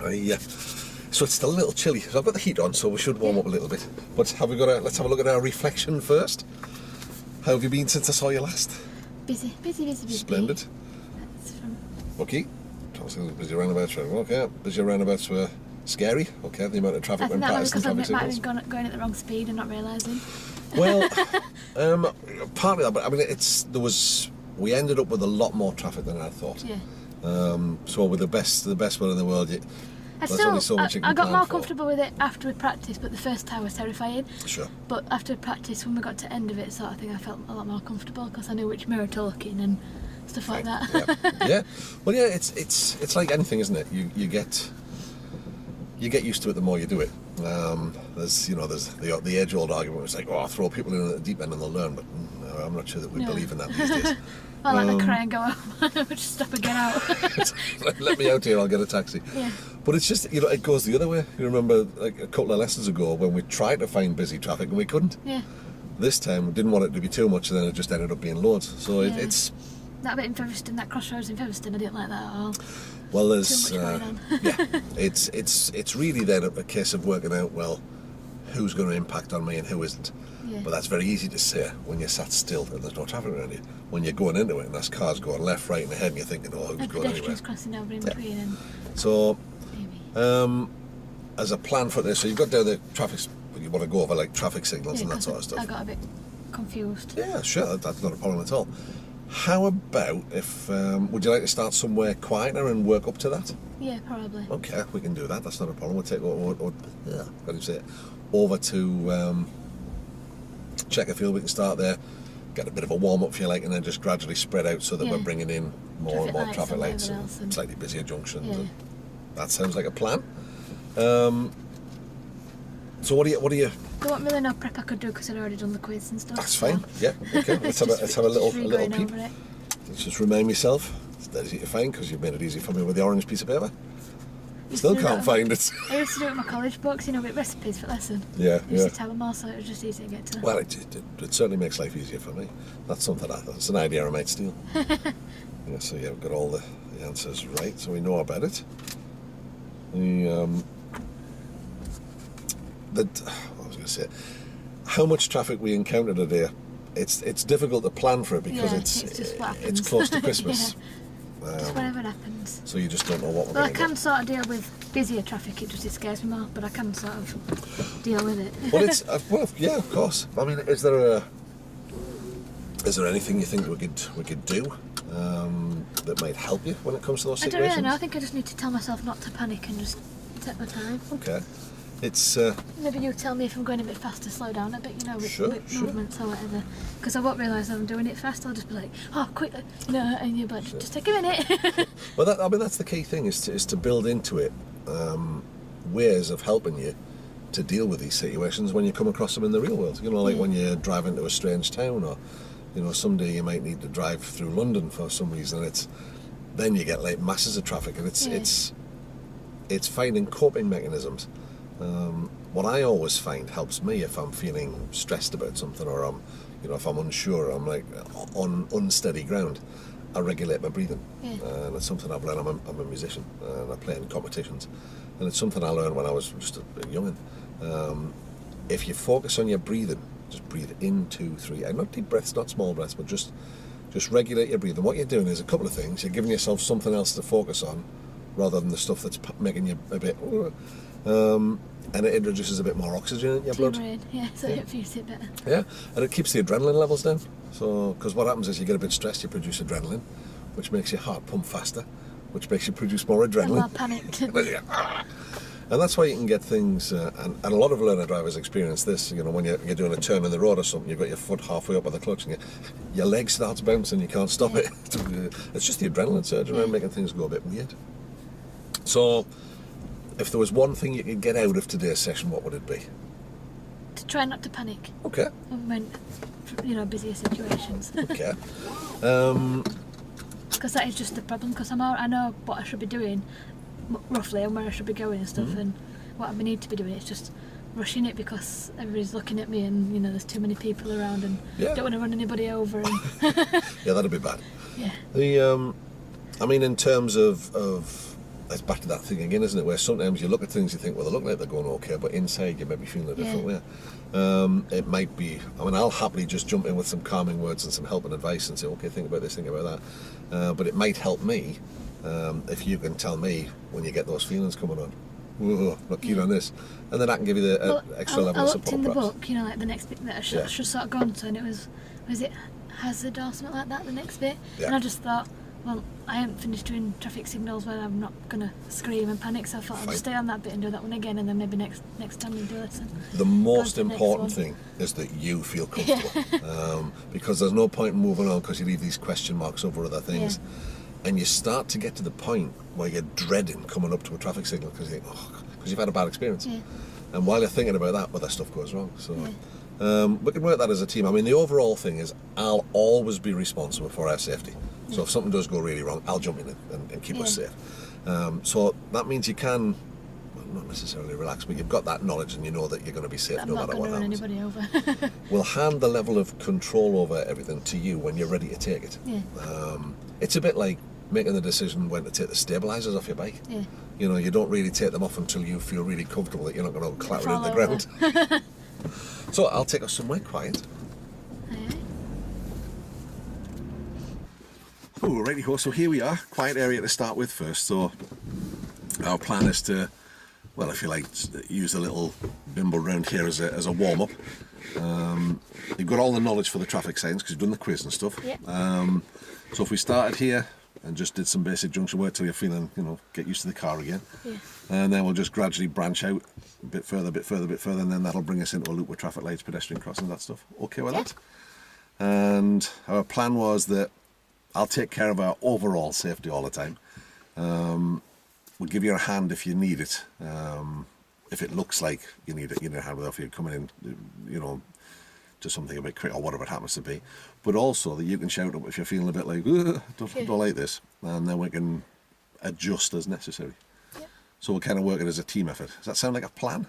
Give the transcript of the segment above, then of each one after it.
So it's still a little chilly. So I've got the heat on, so we should warm up a little bit. But let's have a look at our reflection first. How have you been since I saw you last? Busy. Splendid. That's from... Okay. Busy roundabouts. Okay. Busy roundabouts were scary. Okay. The amount of traffic when practicing traffic signals. I think that might have been going at the wrong speed and not realising. Well, partly that, but I mean, we ended up with a lot more traffic than I thought. Yeah. So with the best one in the world, I got more comfortable with it after we practiced, but the first time was terrifying. Sure. But after practice, when we got to the end of it, sort of thing, I felt a lot more comfortable because I knew which mirror to look in and stuff like that. Yeah. Well, yeah, it's like anything, isn't it? You get used to it the more you do it. There's the age-old argument. It's like, oh, throw people in at the deep end and they'll learn, but I'm not sure that we believe in that these days. I like to cry and go, just stop and get out. Let me out here, I'll get a taxi. Yeah. But it's just, it goes the other way. You remember, like, a couple of lessons ago when we tried to find busy traffic and we couldn't. Yeah. This time, we didn't want it to be too much, and then it just ended up being loads. So it's... That bit in Featherstone, that crossroads in Featherstone, I didn't like that at all. Well, there's... Too much going on. It's really then a case of working out, well, who's going to impact on me and who isn't. Yeah. But that's very easy to say when you're sat still and there's no traffic around you. When you're going into it and there's cars going left, right and ahead and you're thinking, oh, who's going anywhere? Pedestrians crossing over in between. And so, as a plan for this, so you've got down the traffic, you want to go over like traffic signals and that sort of stuff. I got a bit confused. Yeah, sure, that's not a problem at all. How about if, would you like to start somewhere quieter and work up to that? Yeah, probably. Okay, we can do that, that's not a problem. We'll take, how do you say it, over to Chequerfield. We can start there, get a bit of a warm-up if you like, and then just gradually spread out so that we're bringing in more and more traffic lights and slightly busier junctions. Yeah. And that sounds like a plan. So what do you... There wasn't really no prep I could do because I'd already done the quiz and stuff. That's fine. Yeah. Okay. Let's have a little peep. Let's just remind myself. It's dead easy to find because you've made it easy for me with the orange piece of paper. Still can't find it. I used to do it with my college books, with recipes for lesson. Yeah. I used to tell them all, so it was just easy to get to. Well, it certainly makes life easier for me. That's something that's an idea I might steal. So yeah, we've got all the answers right, so we know about it. What was I going to say? How much traffic we encounter today? It's difficult to plan for it because it's close to Christmas. Just whatever happens. So you just don't know what we're going to I can sort of deal with busier traffic, it scares me more, but I can sort of deal with it. Well, yeah, of course. I mean, is there anything you think we could do that might help you when it comes to those situations? I don't really know. I think I just need to tell myself not to panic and just take my time. Okay. It's maybe you tell me if I'm going a bit faster, slow down a bit, with movements or whatever. Because I won't realise I'm doing it fast. I'll just be like, oh, quickly, and you're like, just take a minute. Well, that's the key thing is to build into it ways of helping you to deal with these situations when you come across them in the real world. When you're driving to a strange town, or someday you might need to drive through London for some reason. Then you get like masses of traffic, and it's finding coping mechanisms. What I always find helps me if I'm feeling stressed about something, or if I'm unsure, I'm like on unsteady ground, I regulate my breathing. Yeah. And it's something I've learned. I'm a musician and I play in competitions, and it's something I learned when I was just a youngin'. If you focus on your breathing, just breathe in 2, 3, and not deep breaths, not small breaths, but just regulate your breathing. What you're doing is a couple of things. You're giving yourself something else to focus on, rather than the stuff that's making you a bit. And it introduces a bit more oxygen in your blood. So it feels a bit better. Yeah, and it keeps the adrenaline levels down. So, because what happens is you get a bit stressed, you produce adrenaline, which makes your heart pump faster, which makes you produce more adrenaline. I'm more panicked. And that's why you can get things, and a lot of learner drivers experience this, when you're doing a turn in the road or something, you've got your foot halfway up on the clutch and your leg starts bouncing, you can't stop it. It's just the adrenaline surge around making things go a bit weird. So, if there was one thing you could get out of today's session, what would it be? To try not to panic. Okay. When, busier situations. Okay. Because that is just the problem, because I know what I should be doing, roughly, and where I should be going and stuff, and what I need to be doing. It's just rushing it because everybody's looking at me and, there's too many people around and don't want to run anybody over. And yeah, that'd be bad. Yeah. In terms of it's back to that thing again, isn't it? Where sometimes you look at things, you think, well, they look like they're going okay, but inside you may be feeling a different way. It might be. I mean, I'll happily just jump in with some calming words and some help and advice and say, okay, think about this, think about that. But it might help me if you can tell me when you get those feelings coming on. Whoa, not keen on this, and then I can give you the extra level of support. I looked in the perhaps. book, you know, like the next bit that I should sort of gone to, and it was it hazard or something like that, the next bit, and I just thought, well, I haven't finished doing traffic signals where I'm not gonna scream and panic, so I thought I'll just stay on that bit and do that one again, and then maybe next time we'll do it. The most important thing is that you feel comfortable, because there's no point in moving on because you leave these question marks over other things. And you start to get to the point where you're dreading coming up to a traffic signal because you think, because you've had a bad experience. And while you're thinking about that, other stuff goes wrong. So we can work that as a team. I mean, the overall thing is I'll always be responsible for our safety. So if something does go really wrong, I'll jump in and keep us safe. So that means you can, well, not necessarily relax, but you've got that knowledge and you know that you're going to be safe no matter what happens. I'm not going to run anybody over. We'll hand the level of control over everything to you when you're ready to take it. It's a bit like making the decision when to take the stabilisers off your bike. You know, you don't really take them off until you feel really comfortable that you're not going to clatter in the ground. So I'll take us somewhere quiet. Oh, righty ho, so here we are, quiet area to start with first. So our plan is to, well, if you like, use a little bimble round here as a warm-up. You've got all the knowledge for the traffic signs because you've done the quiz and stuff. So if we started here and just did some basic junction work till you're feeling, you know, get used to the car again. And then we'll just gradually branch out a bit further, and then that'll bring us into a loop with traffic lights, pedestrian crossings, that stuff. Okay with that? And our plan was that I'll take care of our overall safety all the time. We'll give you a hand if you need it. If it looks like you need a hand with if you're coming in, you know, to something a bit quick or whatever it happens to be. But also that you can shout up if you're feeling a bit like, don't like this, and then we can adjust as necessary. So we'll kind of work it as a team effort. Does that sound like a plan?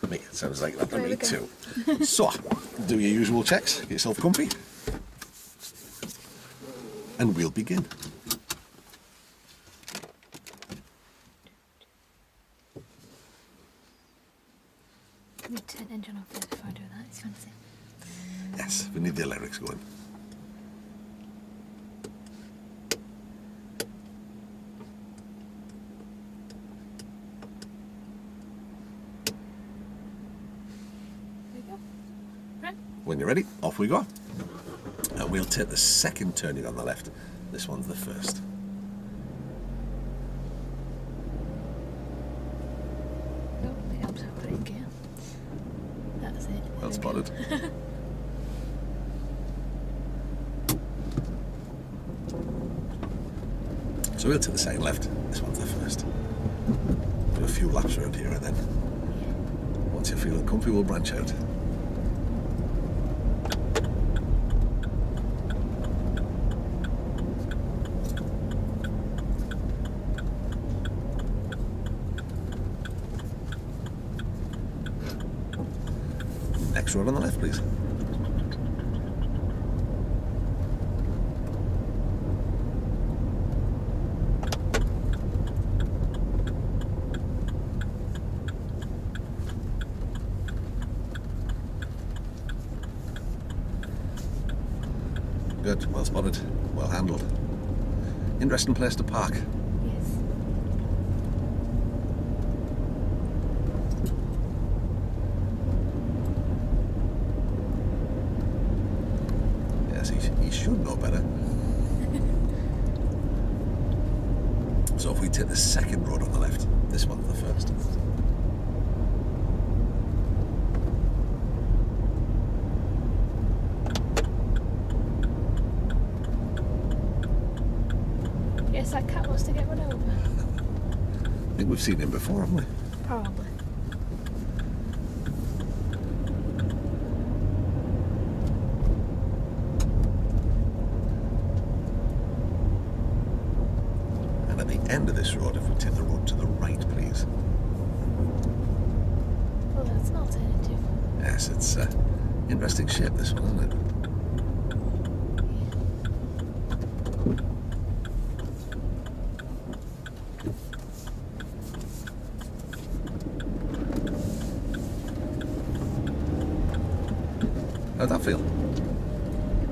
To me, it sounds like that to me too. So, do your usual checks, get yourself comfy, and we'll begin. Let me turn the engine off first before I do that, it's fancy. Yes, we need the electrics going. There we go. Right. When you're ready, off we go. And we'll take the second turning on the left. This one's the first. Oh, it helps out putting gear. That's it. Well spotted. So we'll take the second left. This one's the first. Do a few laps around here and then once you're feeling comfy, we'll branch out. Next road on the left, please. Good, well spotted, well handled. Interesting place to park. Yes. Yes, he should know better. So if we take the second road on the left, this one's the first. Yes, that cat wants to get run over. I think we've seen him before, haven't we? Probably. And at the end of this road, if we take the road to the right, please. Well, that's an alternative. Yes, it's interesting shape, this one, isn't it?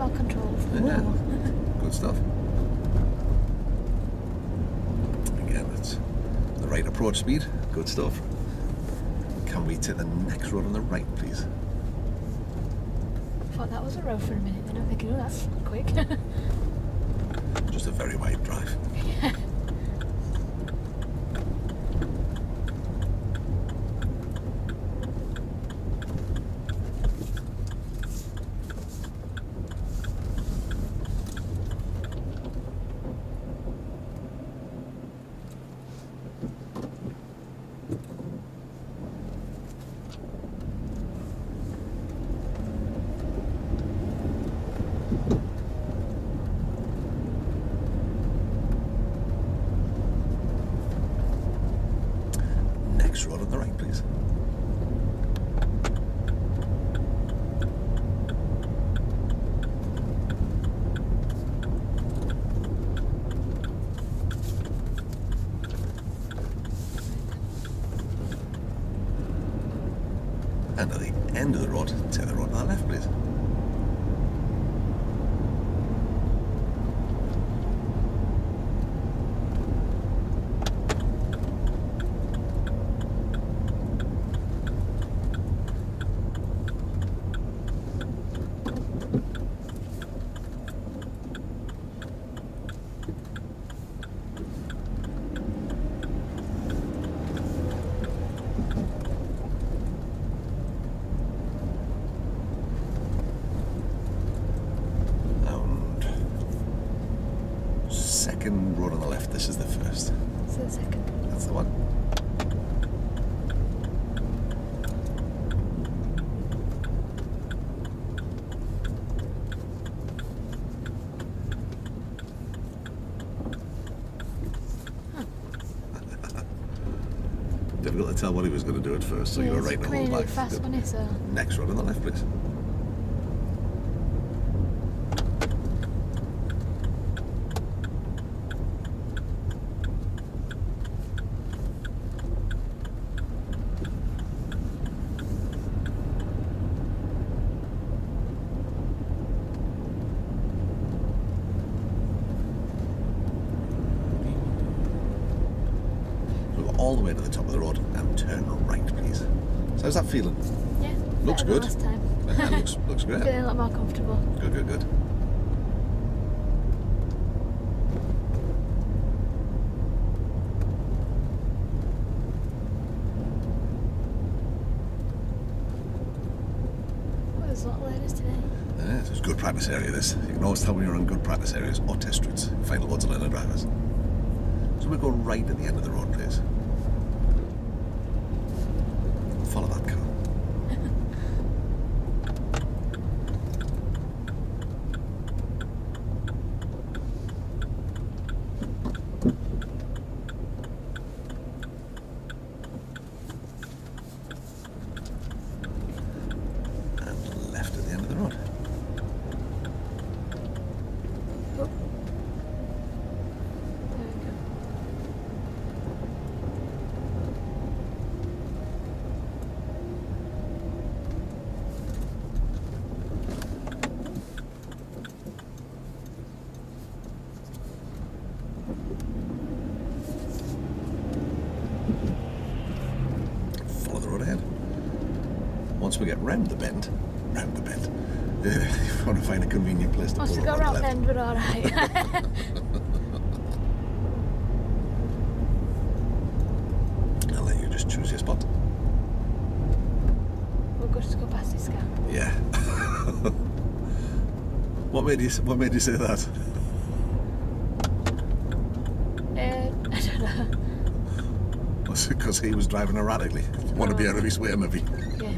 more control. Yeah. Good stuff. Again, that's the right approach speed. Good stuff. Can we take the next road on the right, please? I thought that was a road for a minute, then I'm thinking, oh, that's quick. Just a very wide drive. Next road on the right, please. And at the end of the road, take the road on the left, please. Second road on the left, this is the first. So the second. That's the one. Difficult to tell what he was going to do at first, so you were right in the whole really back. fast, wasn't it? So Next road on the left, please. All the way to the top of the road and turn right, please. So how's that feeling? yeah, Looks better good. than Last time. Yeah, looks great. Feeling a lot more comfortable. Good, good, good. Well, there's a lot of learners today. Yeah, it's a good practice area, this. You can always tell when you're on good practice areas or test routes. Find loads of learner drivers. So we go right at the end of the road, please. Follow that car. And left at the end of the road. Oh. There we go. Follow the road ahead. Once we get round the bend, if you want to find a convenient place to Once pull we go over on the round left. then, we're alright. I'll let you just choose your spot. We'll just go past this car. Yeah. What made you say that? I don't know. Was it because he was driving erratically? Want to be out of his way, maybe? Yeah.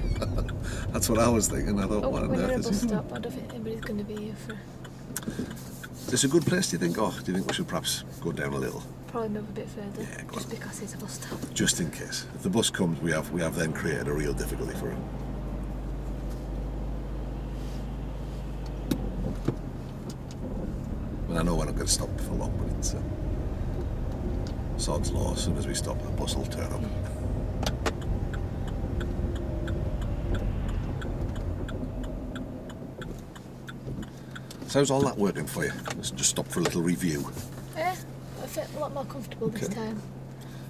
That's what I was thinking. I thought, Oh, what on when you're earth at a is bus he doing? stop, I don't think anybody's going to be here for. Is this a good place, do you think? Or do you think we should perhaps go down a little? Probably move a bit further. Yeah, go just on. because it's a bus stop. Just in case. If the bus comes, we have then created a real difficulty for him. And I know we're not going to stop for long, but it's sod's law. As soon as we stop, the bus will turn up. So how's all that working for you? Let's just stop for a little review. Yeah, I feel a lot more comfortable this Okay. time.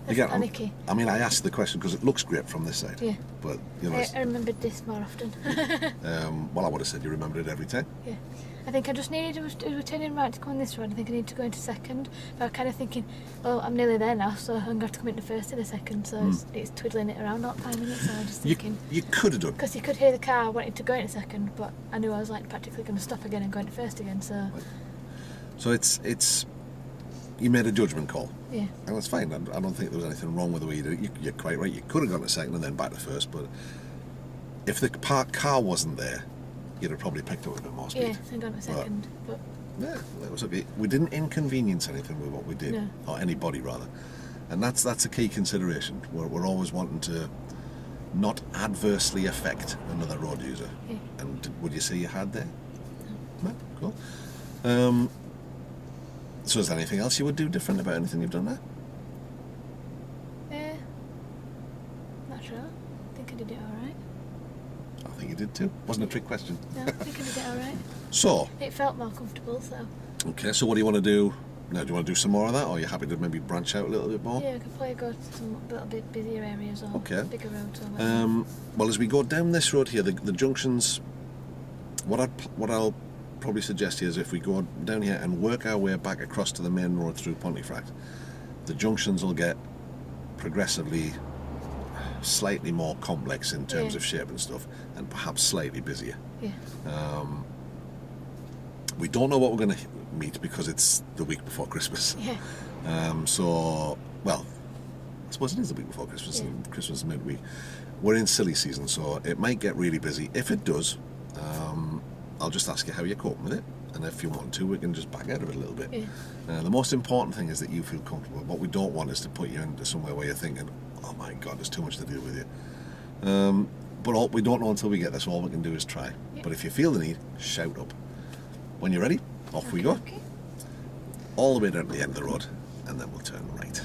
Again, Nikki. I mean, I asked the question because it looks great from this side. Yeah. But, you know, I remembered this more often. well, I would have said you remembered it every time. Yeah. I think I just needed to turn in right to go on this road. I think I need to go into second. But I'm kind of thinking, well, I'm nearly there now, so I'm going to have to come into first in a second. So it's twiddling it around all 5 minutes. So I'm just thinking. You could have done. Because you could hear the car wanting to go into second, but I knew I was like practically going to stop again and go into first again. So. So it's you made a judgment call. Yeah. And that's fine. I don't think there was anything wrong with the way you did it. You're quite right. You could have gone to second and then back to first, but if the parked car wasn't there, you'd have probably picked up a bit more speed. Yeah, and gone to second, but. Yeah, that was okay. We didn't inconvenience anything with what we did, No. or anybody rather, and that's a key consideration. We're always wanting to not adversely affect another road user. Yeah. And would you say you had there? No. Cool. So is there anything else you would do different about anything you've done there? Not sure. I think I did it alright. I think you did too. Wasn't a trick question. No, I think I did it alright. So, It felt more comfortable, so. okay, so what do you want to do? Now, do you want to do some more of that, or are you happy to maybe branch out a little bit more? Yeah, I could probably go to some little bit busier areas or Okay. bigger roads or whatever. Well, as we go down this road here, the junctions, what I'll probably suggest here is if we go down here and work our way back across to the main road through Pontefract, the junctions will get progressively slightly more complex in terms Yeah. of shape and stuff, and perhaps slightly busier. Yeah. We don't know what we're going to meet because it's the week before Christmas. Yeah. So, well, I suppose it is the week before Christmas, Yeah. and Christmas is midweek. We're in silly season, so it might get really busy. If it does, I'll just ask you how you're coping with it, and if you want to, we can just back out of it a little bit. Yeah. The most important thing is that you feel comfortable. What we don't want is to put you into somewhere where you're thinking, oh my God, there's too much to deal with you. But we don't know until we get there, so all we can do is try. Yeah. But if you feel the need, shout up. When you're ready, off we go. Okay. All the way down to the end of the road, and then we'll turn right.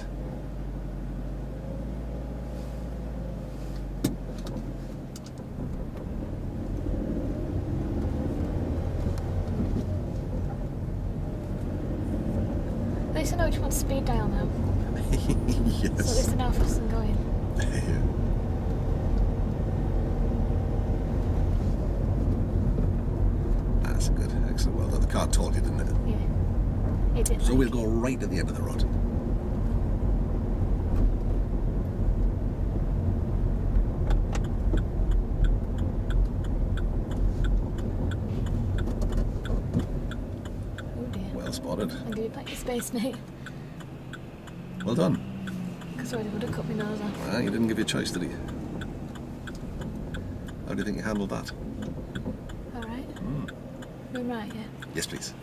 At least I know which one's speed dial now. So at Yes. least I know how fast I'm going. That's good. Excellent. Well done. The car told you, didn't it? Yeah. It did. So like we'll it. go right at the end of the road. Oh dear. Well spotted. I'll give you back your space, mate. Well done. Because I would have cut my nose off. Ah, you didn't give you a choice, did he? How do you think you handled that? Alright. Going right, yeah. Yes, please.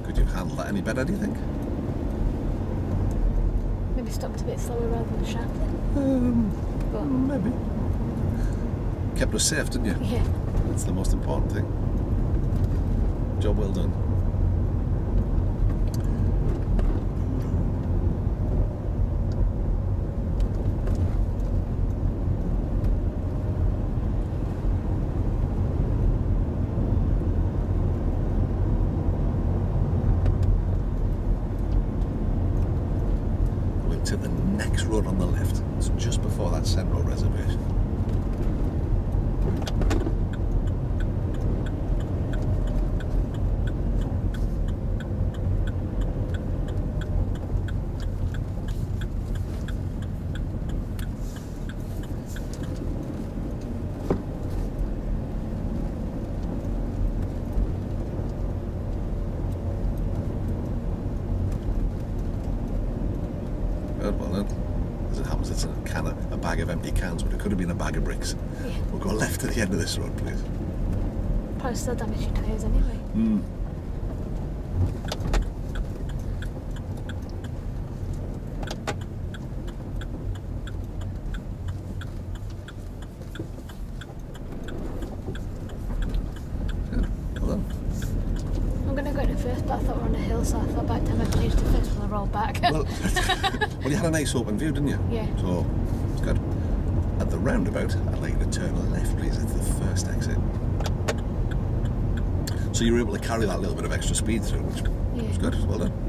Could you have handled that any better, do you think? Maybe stopped a bit slower rather than sharply. But, Maybe. Kept us safe, didn't you? yeah. That's the most important thing. Job well done. We'll take the next road on the left. It's just before that Central reservation. Good, well done. As it happens, it's a bag of empty cans, but it could have been a bag of bricks. Yeah. We'll go left to the end of this road, please. Probably still damage your tyres anyway. Good, well done. I'm going to go to at first, but I thought we were on a hill, so I thought by the time I changed to first, we'll roll back. Well, you had a nice open view, didn't you? Yeah. So, it's good. At the roundabout, I'd like you to turn left, please. It's the first exit. So you were able to carry that little bit of extra speed through, which was good. Well done.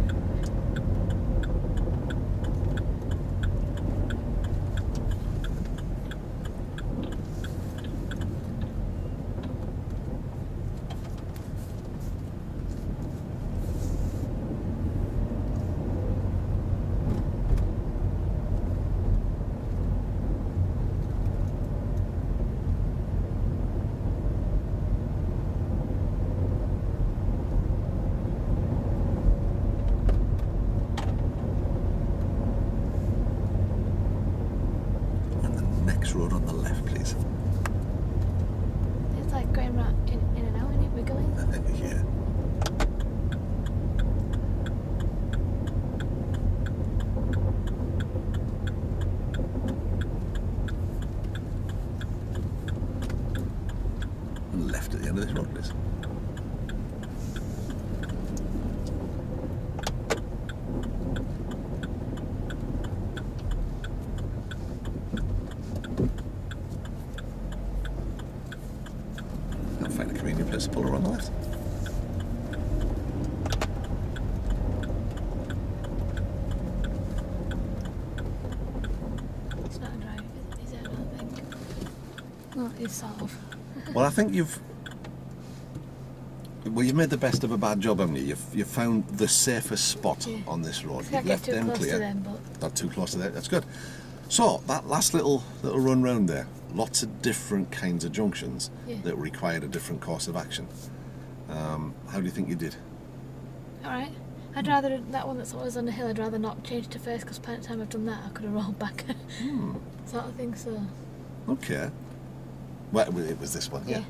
Road on the left, please. It's like going right in and out, isn't it? Wiggling. Yeah. And left at the end of this road, please. Find a convenient place to pull her on the left. It's not a drive, is it? I don't think. Well, it's sort of. Well, I think you've made the best of a bad job, haven't you? You've found the safest spot on this road. Can't You've get left too them close clear. to them, but Not too close to that. That's good. So that last little run round there, lots of different kinds of junctions that required a different course of action. How do you think you did? alright. I'd rather that one that's always on the hill. I'd rather not change to first because by the time I've done that, I could have rolled back. Sort of thing. So. Okay. Well, it was this one. Yeah.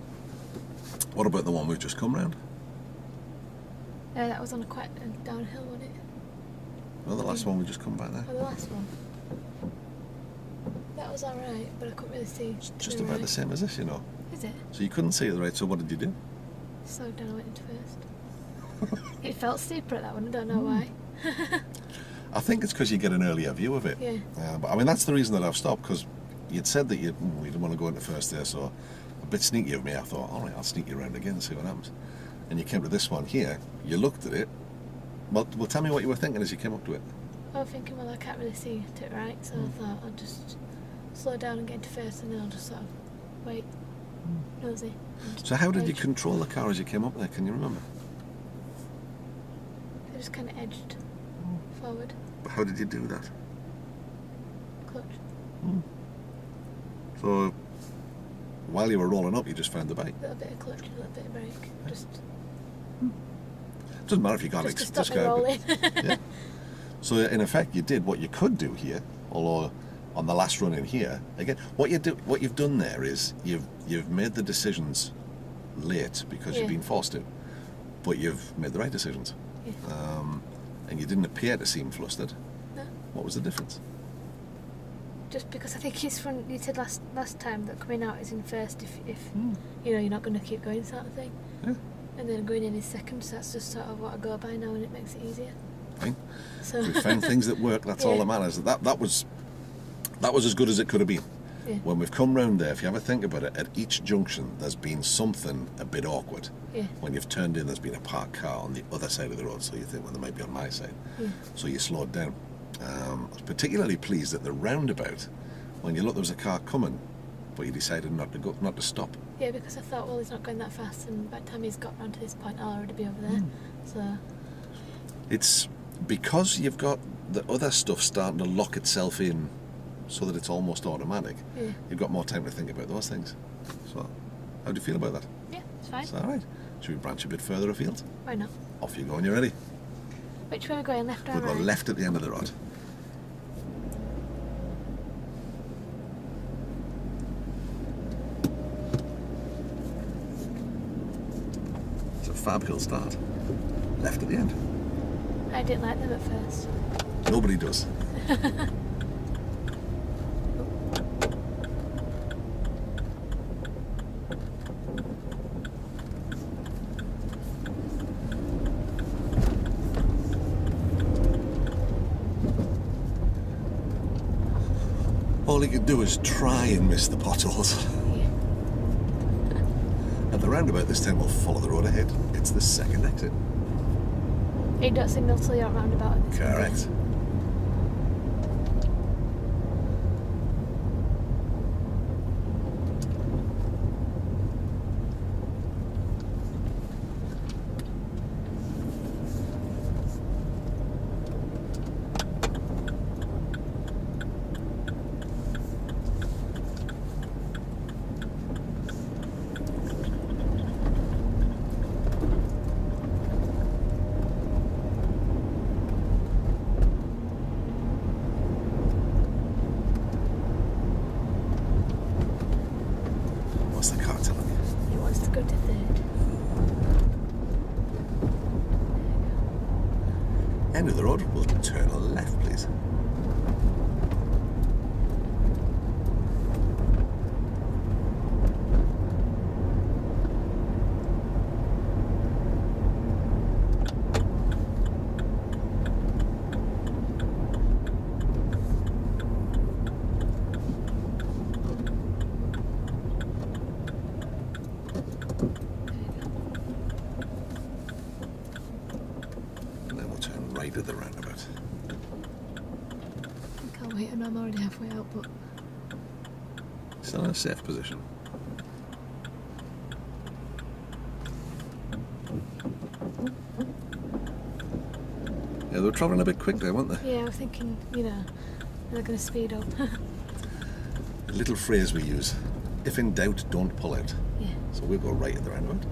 What about the one we've just come round? That was on quite a downhill, wasn't it? Well, the last one we just come back there. Oh, the last one. That was alright, but I couldn't really see. Just about the same as this, you know. Is it? So you couldn't see it right. So what did you do? Slowed down. I went into first. It felt steeper at that one. I don't know why. I think it's because you get an earlier view of it. Yeah. But I mean, that's the reason that I've stopped, because you'd said that you didn't want to go into first there, so a bit sneaky of me. I thought, all right, I'll sneak you around again and see what happens. And you came to this one here. You looked at it. Well, tell me what you were thinking as you came up to it. I was thinking, well, I can't really see to it right, so I thought I'll just slow down and get into first, and then I'll just sort of wait, nosy. So how did you control the car as you came up there? Can you remember? I just kind of edged forward. But how did you do that? Clutch. So while you were rolling up, you just found the bike. A little bit of clutch, a little bit of brake. Just Doesn't matter if you can't just to stop me rolling. Yeah. So in effect, you did what you could do here, although on the last run in here, again, what you've done there is you've made the decisions late because you've been forced to, but you've made the right decisions. Yeah. And you didn't appear to seem flustered. No. What was the difference? Just because I think it's from, you said last time that coming out is in first if you know you're not going to keep going, sort of thing. Yeah. And then going in is second, so that's just sort of what I go by now, and it makes it easier. Fine. So We found things that work. That's all that matters. That was as good as it could have been. Yeah. When we've come round there, if you ever think about it, at each junction there's been something a bit awkward. Yeah. When you've turned in, there's been a parked car on the other side of the road, so you think, well, they might be on my side. Yeah. So you slowed down. I was particularly pleased at the roundabout when you looked, there was a car coming, but you decided not to stop. Yeah, because I thought, well, he's not going that fast, and by the time he's got round to this point, I'll already be over there. So It's because you've got the other stuff starting to lock itself in so that it's almost automatic. yeah, You've got more time to think about those things. So how do you feel about that? yeah, it's fine. Is that all right? Should we branch a bit further afield? Why not? Off you go when you're ready. Which way are we going, left or We'll go right? left at the end of the road. It's a fab hill start. Left at the end. I didn't like them at first. Nobody does. all he could do is try and miss the potholes. Yeah. At the roundabout this time we'll follow the road ahead. It's the second exit. You don't signal till you're at roundabout. At this point. Correct. What's the car telling you? He wants to go to third. End of the road, we'll turn left, please. And then we'll turn right at the roundabout. I can't wait, and I'm already halfway out, but Still in a safe position. Yeah, they were travelling a bit quick there, weren't they? yeah, I was thinking, you know, they're going to speed up. A little phrase we use. If in doubt, don't pull out. Yeah. So we'll go right at the roundabout.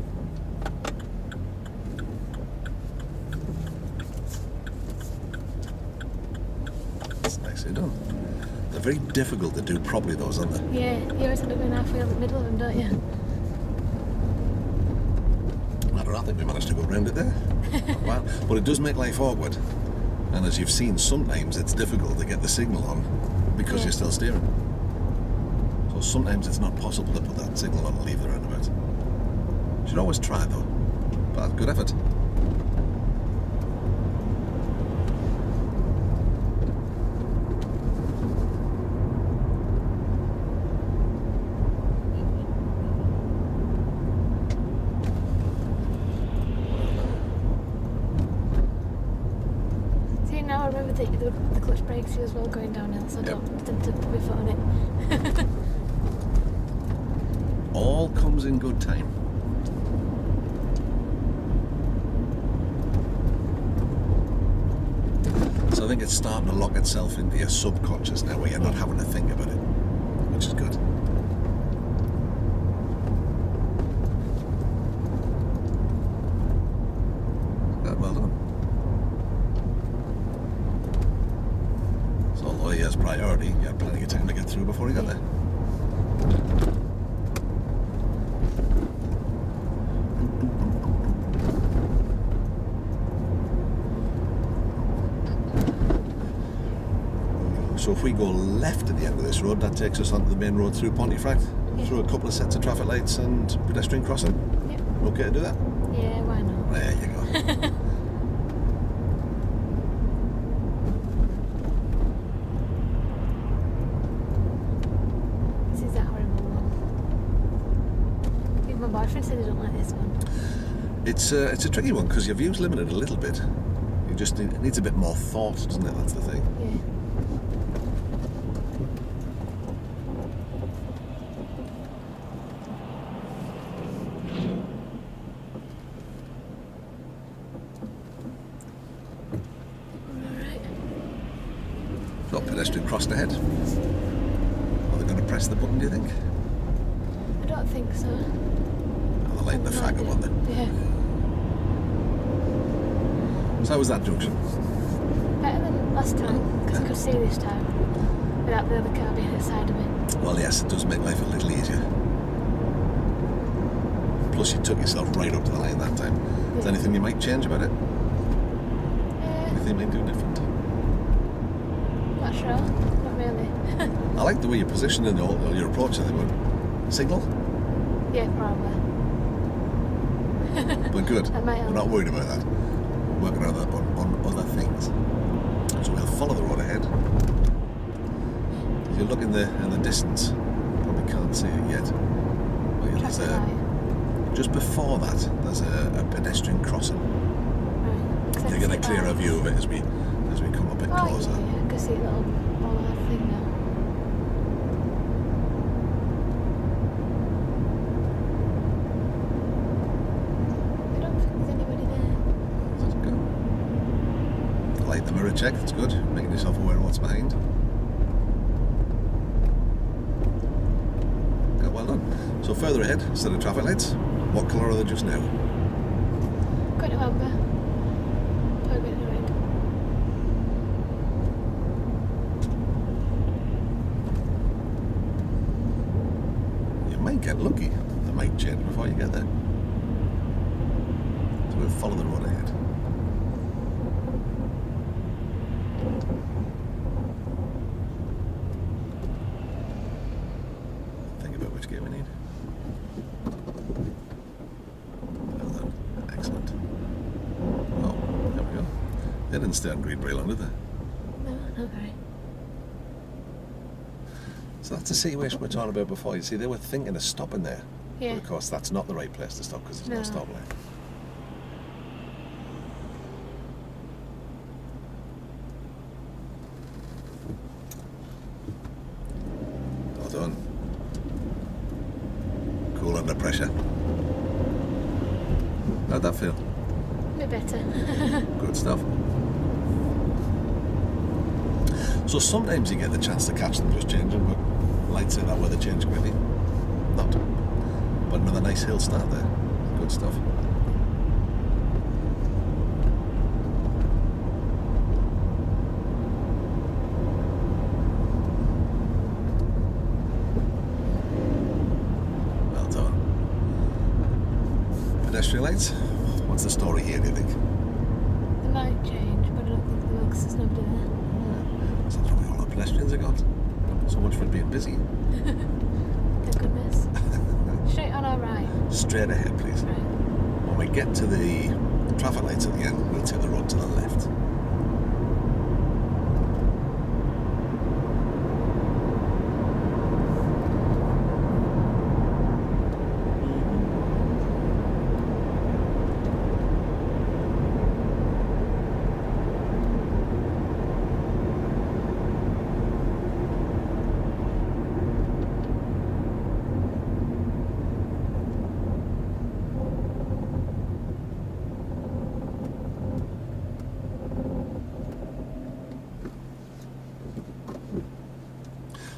That's nicely done. They're very difficult to do properly, those, aren't they? Yeah, you always end up going halfway out the middle of them, don't you? I think we managed to go round it there. Wow. But it does make life awkward. And as you've seen, sometimes it's difficult to get the signal on because Yeah. you're still steering. So sometimes it's not possible to put that signal on and leave the roundabout. You should always try though. But good effort. See, now I remember that the clutch brakes you as well going downhill, so I Yep. don't tend to put my foot on it. All comes in good time. So I think it's starting to lock itself into your subconscious now where you're not having to think about it, which is good. Well done. So although he has priority, you had plenty of time to get through before he got there. So if we go left at the end of this road, that takes us onto the main road through Pontefract, Yeah. through a couple of sets of traffic lights and pedestrian crossing. Yep. Okay to do that? Yeah, why not? There you go. This is a horrible one. Even my boyfriend said he don't like this one. It's a tricky one because your view's limited a little bit. You just it needs a bit more thought, doesn't it? That's the thing. Yeah. Alright. So pedestrian crossed ahead. Are they going to press the button, do you think? I don't think so. Oh, they're lighting the fag up on there. Yeah. So how was that junction? Better than last time, because I could see this time without the other car being at the side of me. Well, yes, it does make life a little easier. Plus, you took yourself right up to the line that time. Is there anything you might change about it? Anything you might do different? Not sure. Not really. I like the way you position and your approach. I think, signal, Yeah, probably. but good. That might We're help. not worried about that. We're working on other things. So we'll follow the road ahead. If you look in the distance. Probably can't see it yet. But yeah, there's just before that, there's a pedestrian crossing. Right. You're going to clear a view of it as we come a bit closer. Yeah, I can see a little bollard thing now. I don't think there's anybody there. That's good. Light the mirror check, that's good. Making yourself aware of what's behind. Okay, well done. So further ahead, instead of traffic lights, what colour are they just now? Going to amber. Probably going to red. You might get lucky. They might change before you get there. So we'll follow the road ahead. Think about which gear we need. Well done. Excellent. Oh, there we go. They didn't stay on green very long, did they? No, not very. So that's the situation we were talking about before. You see, they were thinking of stopping there. Yeah. But of course, that's not the right place to stop because there's no No. stop lane. Well done. Cool under pressure. How'd that feel? A bit better. Good stuff. So sometimes you get the chance to catch them just changing, but lights say that weather change quickly. Not. But another nice hill start there. Good stuff. Well done. Pedestrian lights. What's the story here, do you think? They might change, but I don't think they will because there's nobody there. So that's probably all the pedestrians have got. So much for it being busy. Thank goodness. Straight on our right. Straight ahead, please. Right. When we get to the traffic lights at the end, we'll take the road to the left.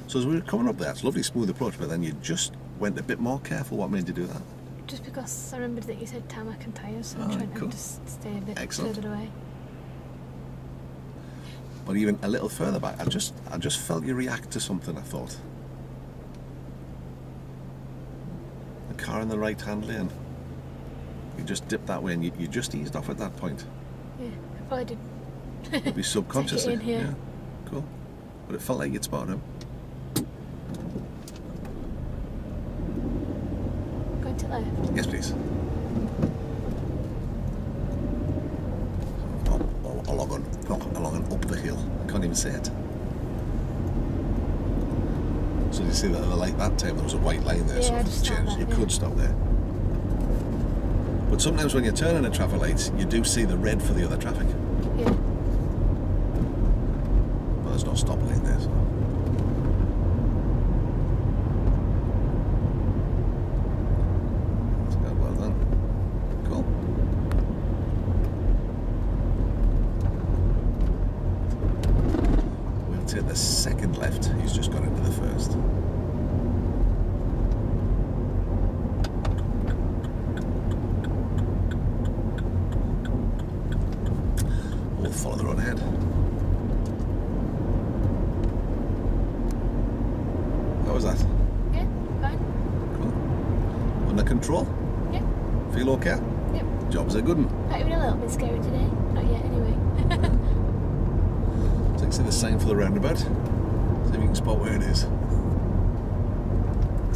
So as we were coming up there, it's a lovely smooth approach, but then you just went a bit more careful. What made you do that? Just because I remembered that you said tarmac and tyres, so Oh, I'm trying cool. to just stay a bit Excellent. further away. But even a little further back, I just felt you react to something, I thought. The car in the right-hand lane. You just dipped that way and you just eased off at that point. Yeah, I probably did. Maybe subconsciously. in here. Yeah, cool. But it felt like you'd spotted him. Going to left. Yes, please. Along and up the hill. I can't even say it. So you see that at the light that time there was a white line there, so Yeah, I if just it saw changed, that, you yeah. could stop there. But sometimes when you're turning at traffic lights, you do see the red for the other traffic. Yeah. But there's no stop lane there, so. That's good, well done. Cool. We'll take the second left. He's just gone into the first. We'll follow the road ahead. How was that? Yeah, fine. Cool. Under control? Yeah. Feel okay? Yep. Job's a good one. Might have been a little bit scary today. Not yet, anyway. So you can see the sign for the roundabout. See if you can spot where it is.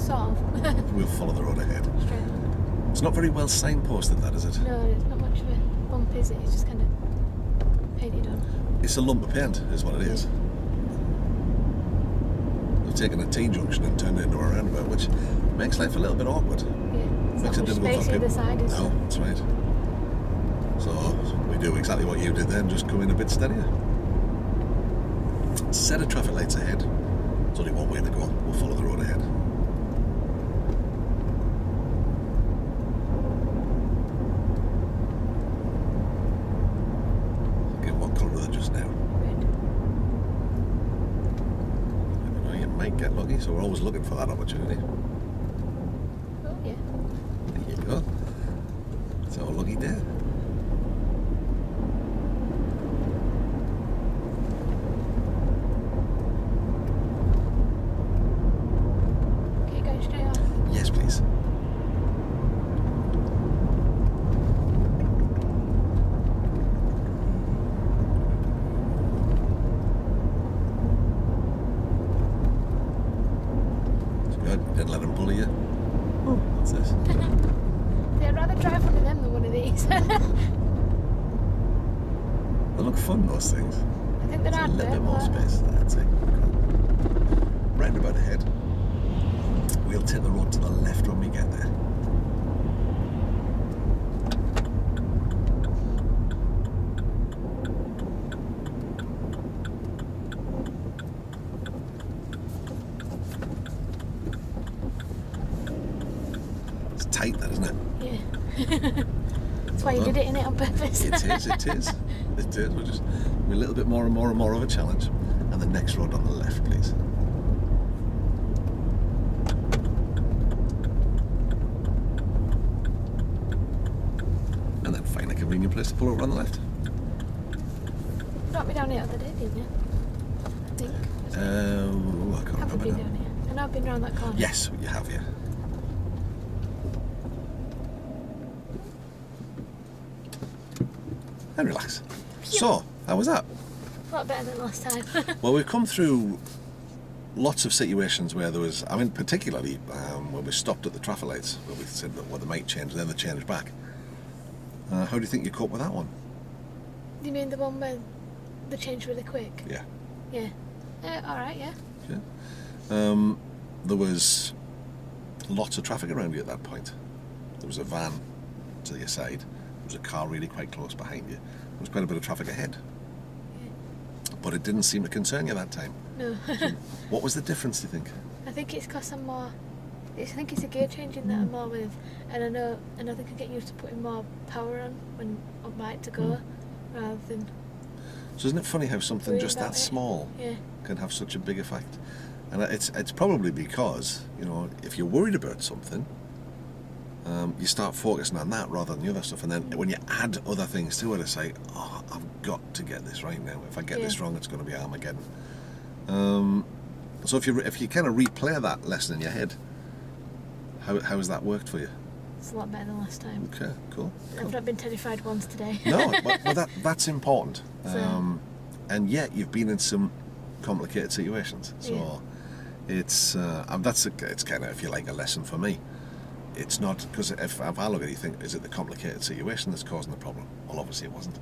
Sort of. We'll follow the road ahead. Straight. It's not very well signposted, that is it? No, it's not much of a bump, is it? It's just kind of painted on. It's a lump of paint, is what it is. We'll taken a T-junction and turned it into a roundabout, which makes life a little bit awkward. Yeah. It's Makes not it much difficult space for either people. side, is No, there? that's right. So we do exactly what you did then, just come in a bit steadier. Set of traffic lights ahead. There's only one way to go. We'll follow the road ahead. Okay, what colour are they just now? Red. You know, you might get lucky, so we're always looking for that opportunity. Oh, yeah. There you go. It's our lucky day. Okay, go straight on. Yes, please. It's good. Didn't let him bully you. Oh, what's this? Yeah, I'd rather drive one of them than one of these. They look fun, those things. I think they're There's a hard little bit dirt, more but- space. That's it. Roundabout ahead. We'll take the road to the left when we get there. It's tight, that, isn't it? Yeah. That's why you did it in it on purpose. It is, it is. It is. We're a little bit more and more and more of a challenge. And the next road on the left, please. And then find a convenient place to pull over on the left. You brought me down here the other day, didn't you? I think. I can't Have we remember been now. down here? I know I've been round that corner. Yes, you have, yeah. And relax. So, how was that? A lot better than last time. Well, we've come through lots of situations where there was, I mean, particularly when we stopped at the traffic lights, where we said that, well, they might change, then they changed back. How do you think you cope with that one? You mean the one where they change really quick? Yeah. Yeah. Alright, yeah. Yeah. There was lots of traffic around you at that point. There was a van to your side. There was a car really quite close behind you. There was quite a bit of traffic ahead. But it didn't seem to concern you that time. No. What was the difference, do you think? I think it's because I'm more... I think it's a gear changing that I'm more with. And I think I get used to putting more power on when I'm right to go, rather than... So isn't it funny how something Worry just about that it. small Yeah. can have such a big effect? And it's probably because, you know, if you're worried about something, you start focusing on that rather than the other stuff. And then when you add other things to it, it's like, oh, I've got to get this right now. If I get this wrong, it's going to be Armageddon. So if you kind of replay that lesson in your head, how has that worked for you? It's a lot better than last time. Okay, cool. I've not been terrified once today. No, but that's important. So- And yet you've been in some complicated situations. So it's kind of, if you like, a lesson for me. It's not, because if I look at it, you think, is it the complicated situation that's causing the problem? Well, obviously it wasn't.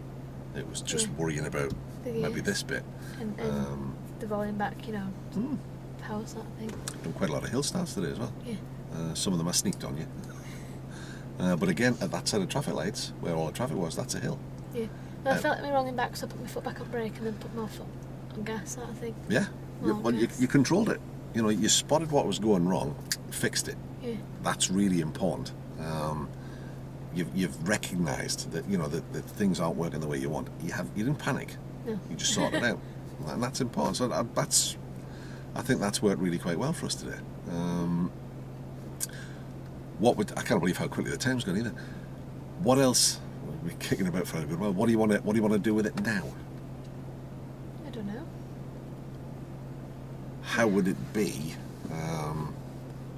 It was just worrying about maybe this bit. And the volume back, you know, power sort of thing. Done quite a lot of hill starts today as well. Yeah. Some of them I sneaked on you. But again, at that set of traffic lights, where all the traffic was, that's a hill. Yeah. Well, I felt like me rolling back, so I put my foot back on brake and then put my foot on gas, sort of thing. Yeah. You controlled it. You know, you spotted what was going wrong, fixed it. Yeah. That's really important. You've recognised that, you know, that things aren't working the way you want. You didn't panic. No. You just sorted it out, and that's important. So I think that's worked really quite well for us today. I can't believe how quickly the time's gone either. What else? We're kicking about for a good while. What do you want to do with it now? I don't know. How would it be?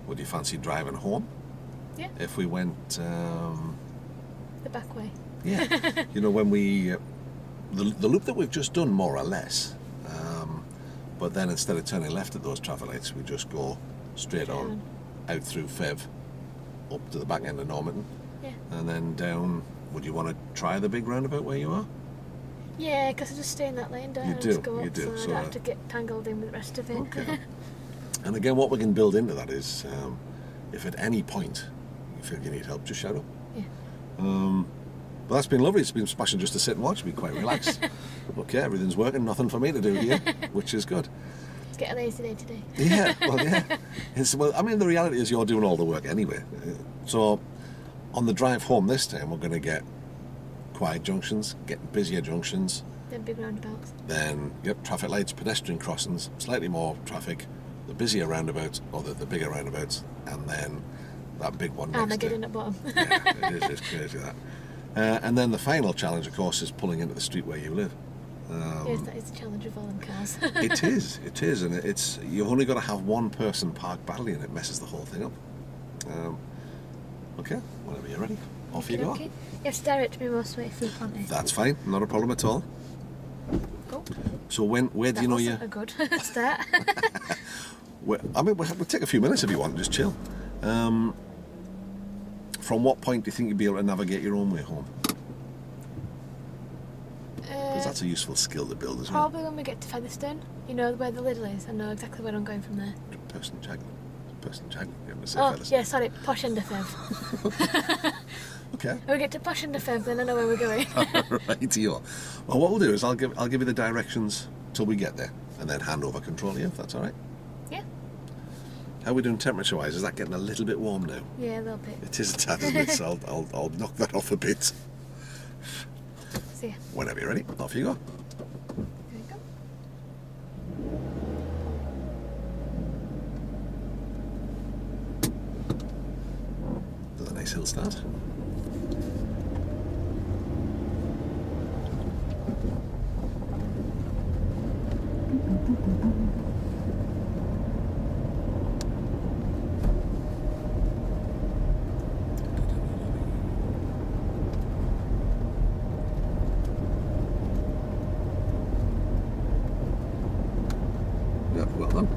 Would you fancy driving home? Yeah. If we went, The back way. yeah, you know, when we the loop that we've just done, more or less. But then instead of turning left at those traffic lights, we just go straight on out through Fev, up to the back end of Normanton, Yeah. and then down. Would you want to try the big roundabout where you are? Yeah, because I just stay in that lane, don't I? You And do, just go you up, do, so I so, don't have to get tangled in with the rest of it. Okay. And again, what we can build into that is, if at any point you feel you need help, just shout up. Yeah. But that's been lovely. It's been smashing just to sit and watch. Been quite relaxed. Okay, everything's working. Nothing for me to do here, which is good. Let's get a lazy day today. Yeah, well, yeah. Well, I mean, the reality is you're doing all the work anyway. So on the drive home this time, we're going to get quiet junctions, get busier junctions. Then big roundabouts. Then, yep, traffic lights, pedestrian crossings, slightly more traffic, the busier roundabouts, or the bigger roundabouts, and then that big one next Armageddon at bottom. Yeah, it is. It's crazy, that. And then the final challenge, of course, is pulling into the street where you live. Yes, that is the challenge of all them cars. It is, and it's you've only got to have one person parked badly, and it messes the whole thing up. Okay, whenever you're ready, off you go. Okay. You have to direct me most way through, can't you? That's fine, not a problem at all. Cool. So where do you know you? That wasn't a good start. I mean, we'll take a few minutes if you want, just chill. From what point do you think you'd be able to navigate your own way home? Because that's a useful skill to build as well. Probably when we get to Featherstone. You know where the Lidl is. I know exactly where I'm going from there. Person jag. You haven't say Oh, Featherstone. yeah, sorry, Posh End of Fev. Okay. When we get to Posh End of Fev, then I know where we're going. Rightio. Well, what we'll do is I'll give you the directions till we get there, and then hand over control to you, if that's all right. Yeah. How are we doing temperature-wise? Is that getting a little bit warm now? Yeah, a little bit. It is a tad, isn't it? So I'll knock that off a bit. See ya. Whenever you're ready, off you go. There we go. There's a nice hill start. Yeah, well done.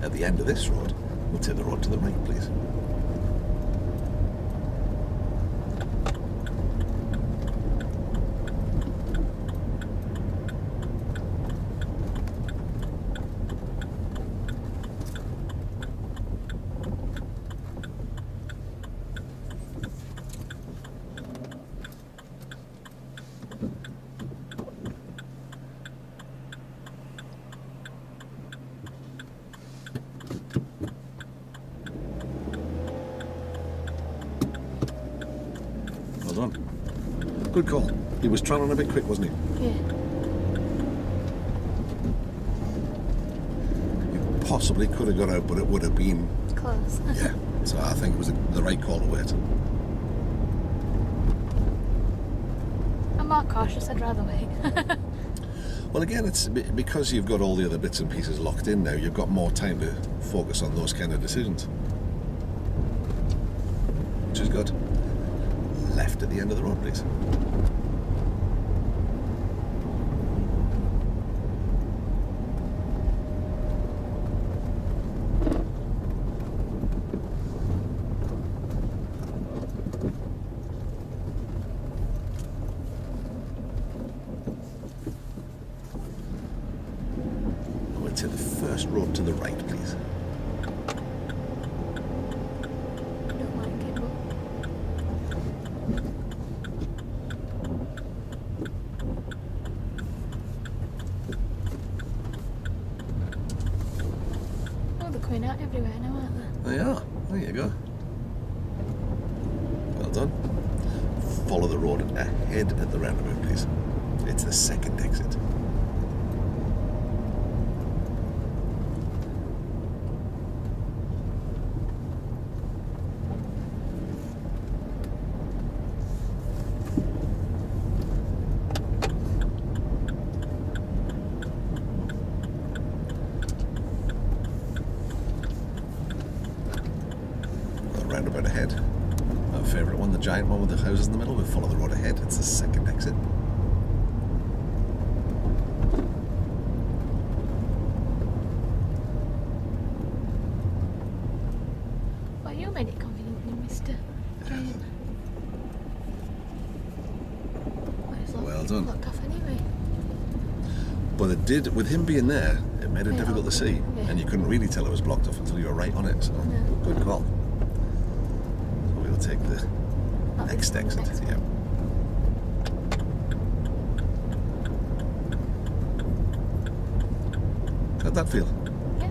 At the end of this road, we'll take the road to the right, please. Well done. Good call. He was trying a bit quick, wasn't he? Yeah. He possibly could have got out, but it would have been, Close. yeah. So I think it was the right call to wait. I'm more cautious, I'd rather wait. Well, again, it's because you've got all the other bits and pieces locked in now, you've got more time to focus on those kind of decisions. Which is good. Left at the end of the road, please. We'll take the first road to the right, please. Don't mind it, oh, they're coming out everywhere now, aren't There you are. There you go. Well done. Follow the road ahead at the roundabout, please. It's the second exit. Roundabout ahead. Our favourite one, the giant one with the houses in the middle. We'll follow the road ahead. It's the second exit. Well, you made it convenient, Mr. Giant. Well, it's Well done. locked off anyway. But it did, with him being there, it made it difficult to see, Yeah. and you couldn't really tell it was blocked off until you were right on it. So Yeah. good call. So we'll take the next exit. Next one. Yeah. How'd that feel? Yeah.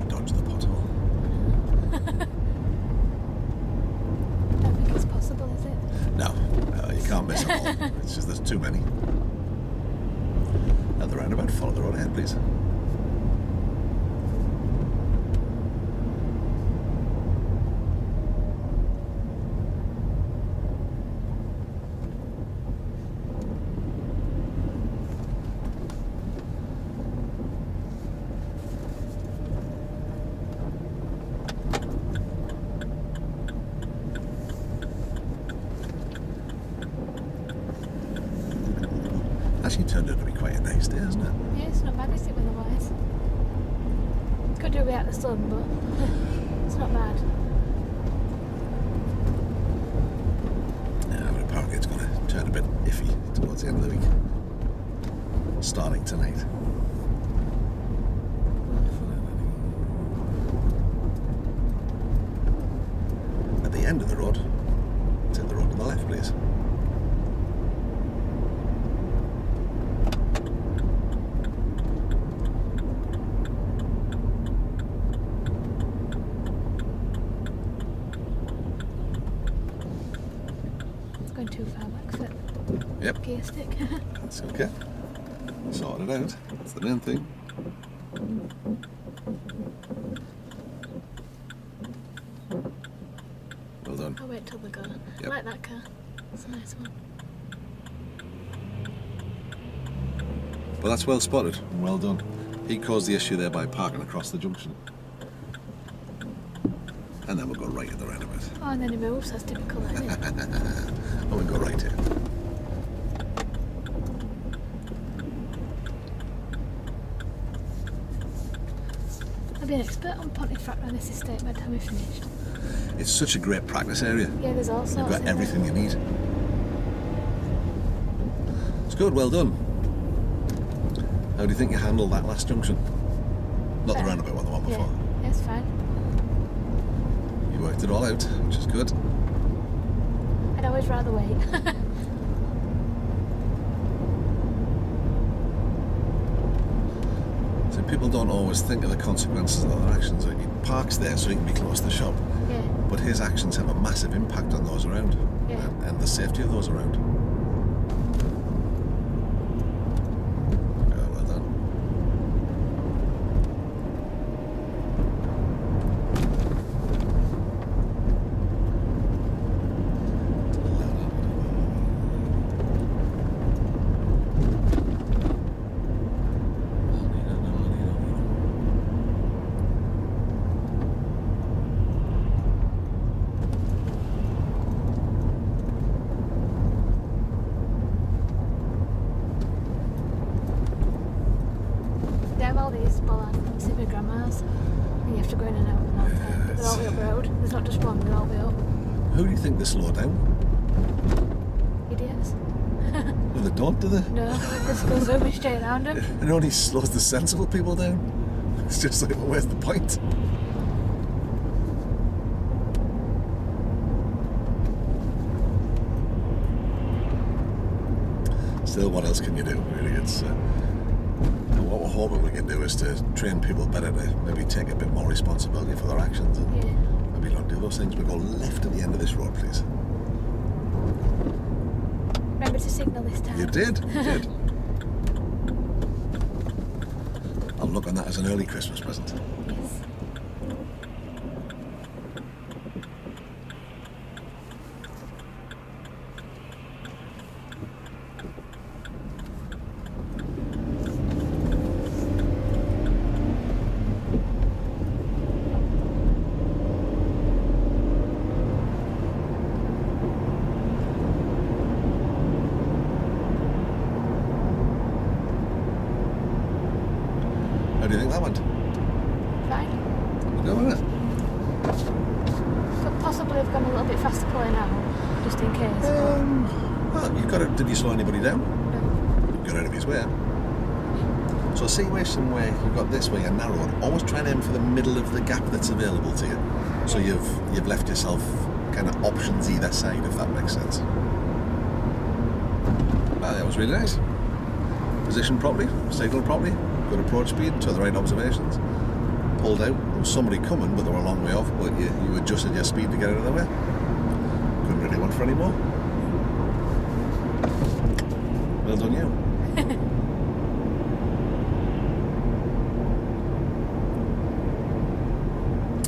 Dodge the pothole. I don't think it's possible, is it? No, you can't miss them all. It's just there's too many. At the roundabout, follow the road ahead, please. Actually turned out to be quite a nice day, hasn't it? Yeah, it's not bad, is it, weather-wise? Could do without the sun, but it's not bad. Yeah, but apparently it's going to turn a bit iffy towards the end of the week. Starting tonight. At the end of the road, take the road to the left, please. It's going too far back for Yep, gear stick. that's okay. Sorted out. That's the main thing. Well done. I'll wait till they go. Yep. I like that car. It's a nice one. Well, that's well spotted and well done. He caused the issue there by parking across the junction. And then we'll go right at the roundabout. Oh, and then he moves, that's typical, isn't it? And we'll go right here. I'll be an expert on Pontefract when this estate by the time we've finished. It's such a great practice area. Yeah, there's all sorts. You've got in everything you need. It's good, well done. How do you think you handled that last junction? Not the roundabout one, the one there. before. Yeah, it's fine. You worked it all out, which is good. I'd always rather wait. So people don't always think of the consequences of their actions. Like, he parks there so he can be close to the shop, Yeah, but his actions have a massive impact on those around, Yeah. and the safety of those around. Yeah, well done. they have all these bollard super grandmas. And you have to go in and out of them all the time. But they're all the way up road. There's not just one, they're all the way up. Who do you think they slow down? Idiots. Well, they don't, do they? No, they just go zooming straight around them. It only slows the sensible people down. It's just like, well, where's the point? Still, what else can you do? Really, it's what we're hoping we can do is to train people better to maybe take a bit more responsibility for their actions and Yeah. maybe not do those things. We go left at the end of this road, please. Remember to signal this time. You did. You did. I'll look on that as an early Christmas present. Yes. do you think that went? Fine. Good, wasn't it? Could possibly have gone a little bit faster pulling out, just in case. Well, you've got to. Did you slow anybody down? No. Got out of his way. So a situation where you've got this where you're narrowed, always try and aim for the middle of the gap that's available to you. So you've left yourself kind of options either side, if that makes sense. That was really nice. Positioned properly, signalled properly, good approach speed, took the right observations. Pulled out, there was somebody coming, but they were a long way off, but you adjusted your speed to get out of the way. Couldn't really want for any more. Well done you.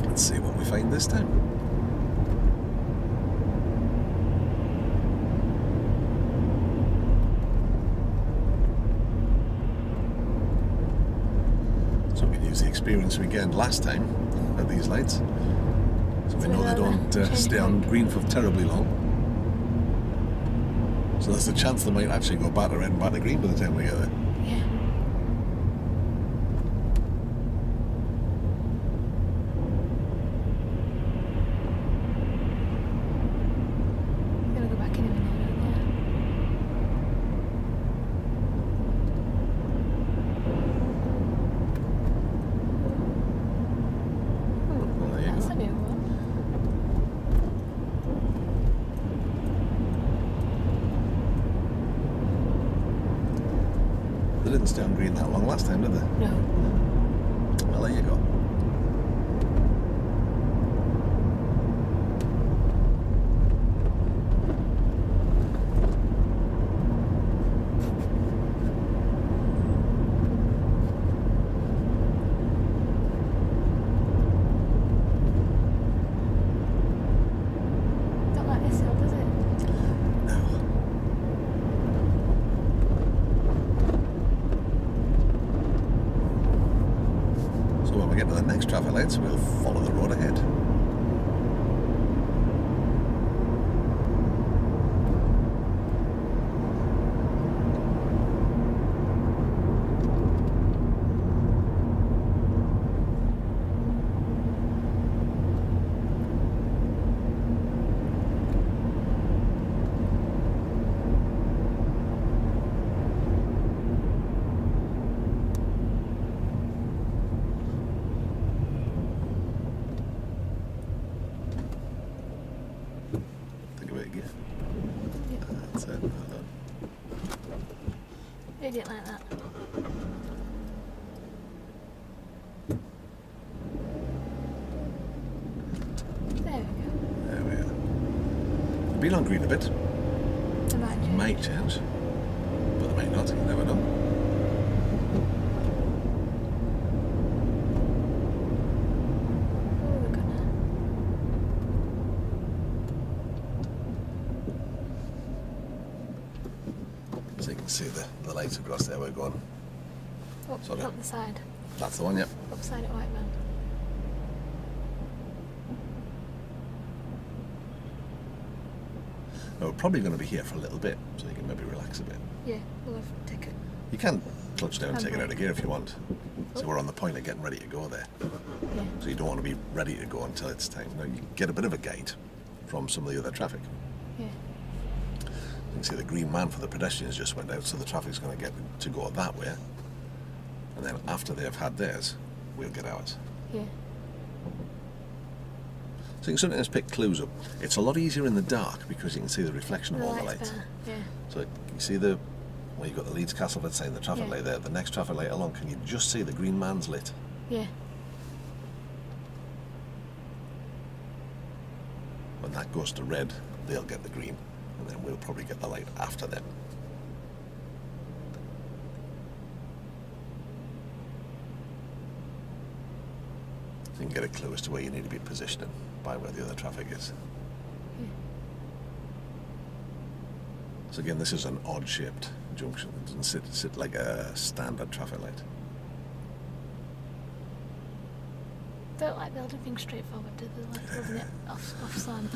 Let's see what we find this time. So we can use the experience we gained last time at these lights. So we know they don't stay on green for terribly long. So there's a chance they might actually go back to red and back to green by the time we get there. Yeah. I'm gonna go back in a minute. Well, there you That's go. a new one. They didn't stay on green that long last time, did they? No. Well, there you go. Don't like this hill, does it? No. So when we get to the next traffic lights, we'll follow the road ahead. Think about it again. That's it. Well done. I didn't like that. There we go. There we are. Been on green a bit. The magic. Might change, but they might not. You never know. Oh, we're gonna. So you can see the lights across there. We're going. Sorry. Up the side. That's the one. Yep. Upside it, white man. We're probably going to be here for a little bit, so you can maybe relax a bit. Yeah, we'll have to take it. You can clutch down and take it out of Handbrake. gear if you want. So we're on the point of getting ready to go there. Yeah. So you don't want to be ready to go until it's time. Now you get a bit of a gate from some of the other traffic. Yeah. You can see the green man for the pedestrians just went out, so the traffic's going to get to go that way. And then after they've had theirs, we'll get ours. Yeah. So you can sometimes pick clues up. It's a lot easier in the dark because you can see the reflection of all the lights. better. Yeah. So you see the where you've got the Leeds Castle, let's say, and the traffic Yeah. light there. The next traffic light along, can you just see the green man's lit? Yeah. When that goes to red, they'll get the green, and then we'll probably get the light after them. So you can get a clue as to where you need to be positioning by where the other traffic is. Yeah. So again, this is an odd-shaped junction. It doesn't sit like a standard traffic light. Don't like building things straightforward, do they? Like building it off slant.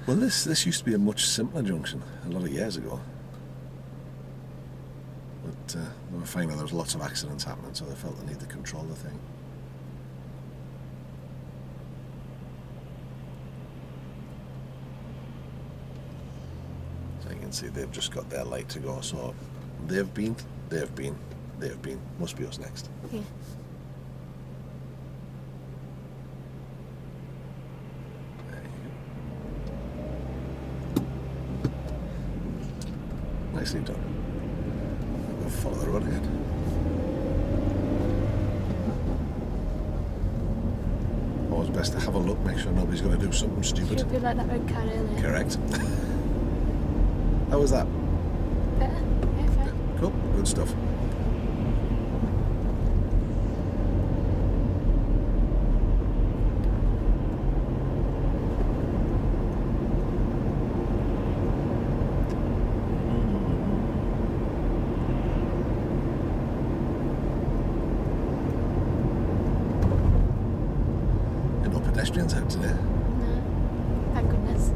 Well, this used to be a much simpler junction a lot of years ago. But they were finding there was lots of accidents happening, so they felt the need to control the thing. So you can see they've just got their light to go, so they've been. Must be us next. Yeah. There you go. Nicely done. We'll follow the road ahead. Always best to have a look, make sure nobody's going to do something stupid. Should be like that red car earlier. Correct. How was that? Better? Yeah, fine. Yeah, cool, good stuff. No pedestrians out today. No. Thank goodness.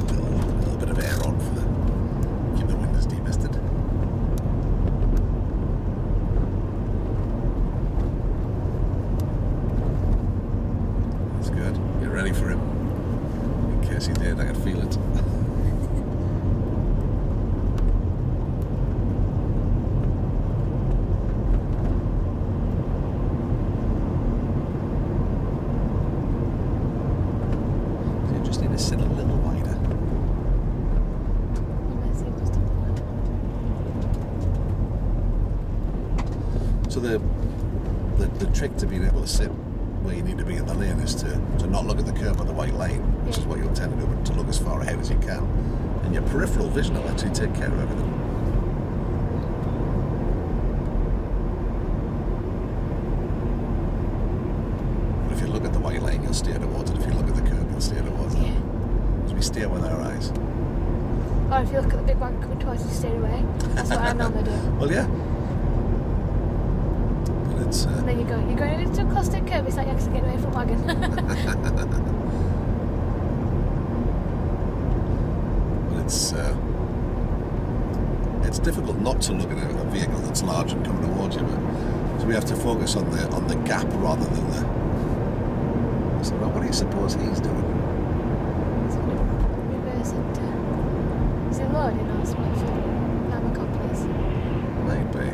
A little bit of air on for the keep the windows demisted. That's good. Get ready for him. In case he did, I could feel it. So you just need to sit a little wider. You might see just a lot. So the trick to being able to sit where you need to be in the lane is to not look at the curb or the white line, which is what you'll tend to do, but to look as far ahead as you can. And your peripheral vision will actually take care of everything. But if you look at the white line, you'll steer towards it. If you look at the curb, you'll steer towards it. Yeah. So we steer with our eyes. Or if you look at the big one coming towards you, stay away. That's what I normally do. Well, yeah. But it's... And then you're going a little too close to the curb, it's like you're actually getting away from wagon. It's difficult not to look at a vehicle that's large and coming towards you, but so we have to focus on the gap rather than the. So what do you suppose he's doing? It's going to reverse it. Is it loading or something for pharma companies? Might be.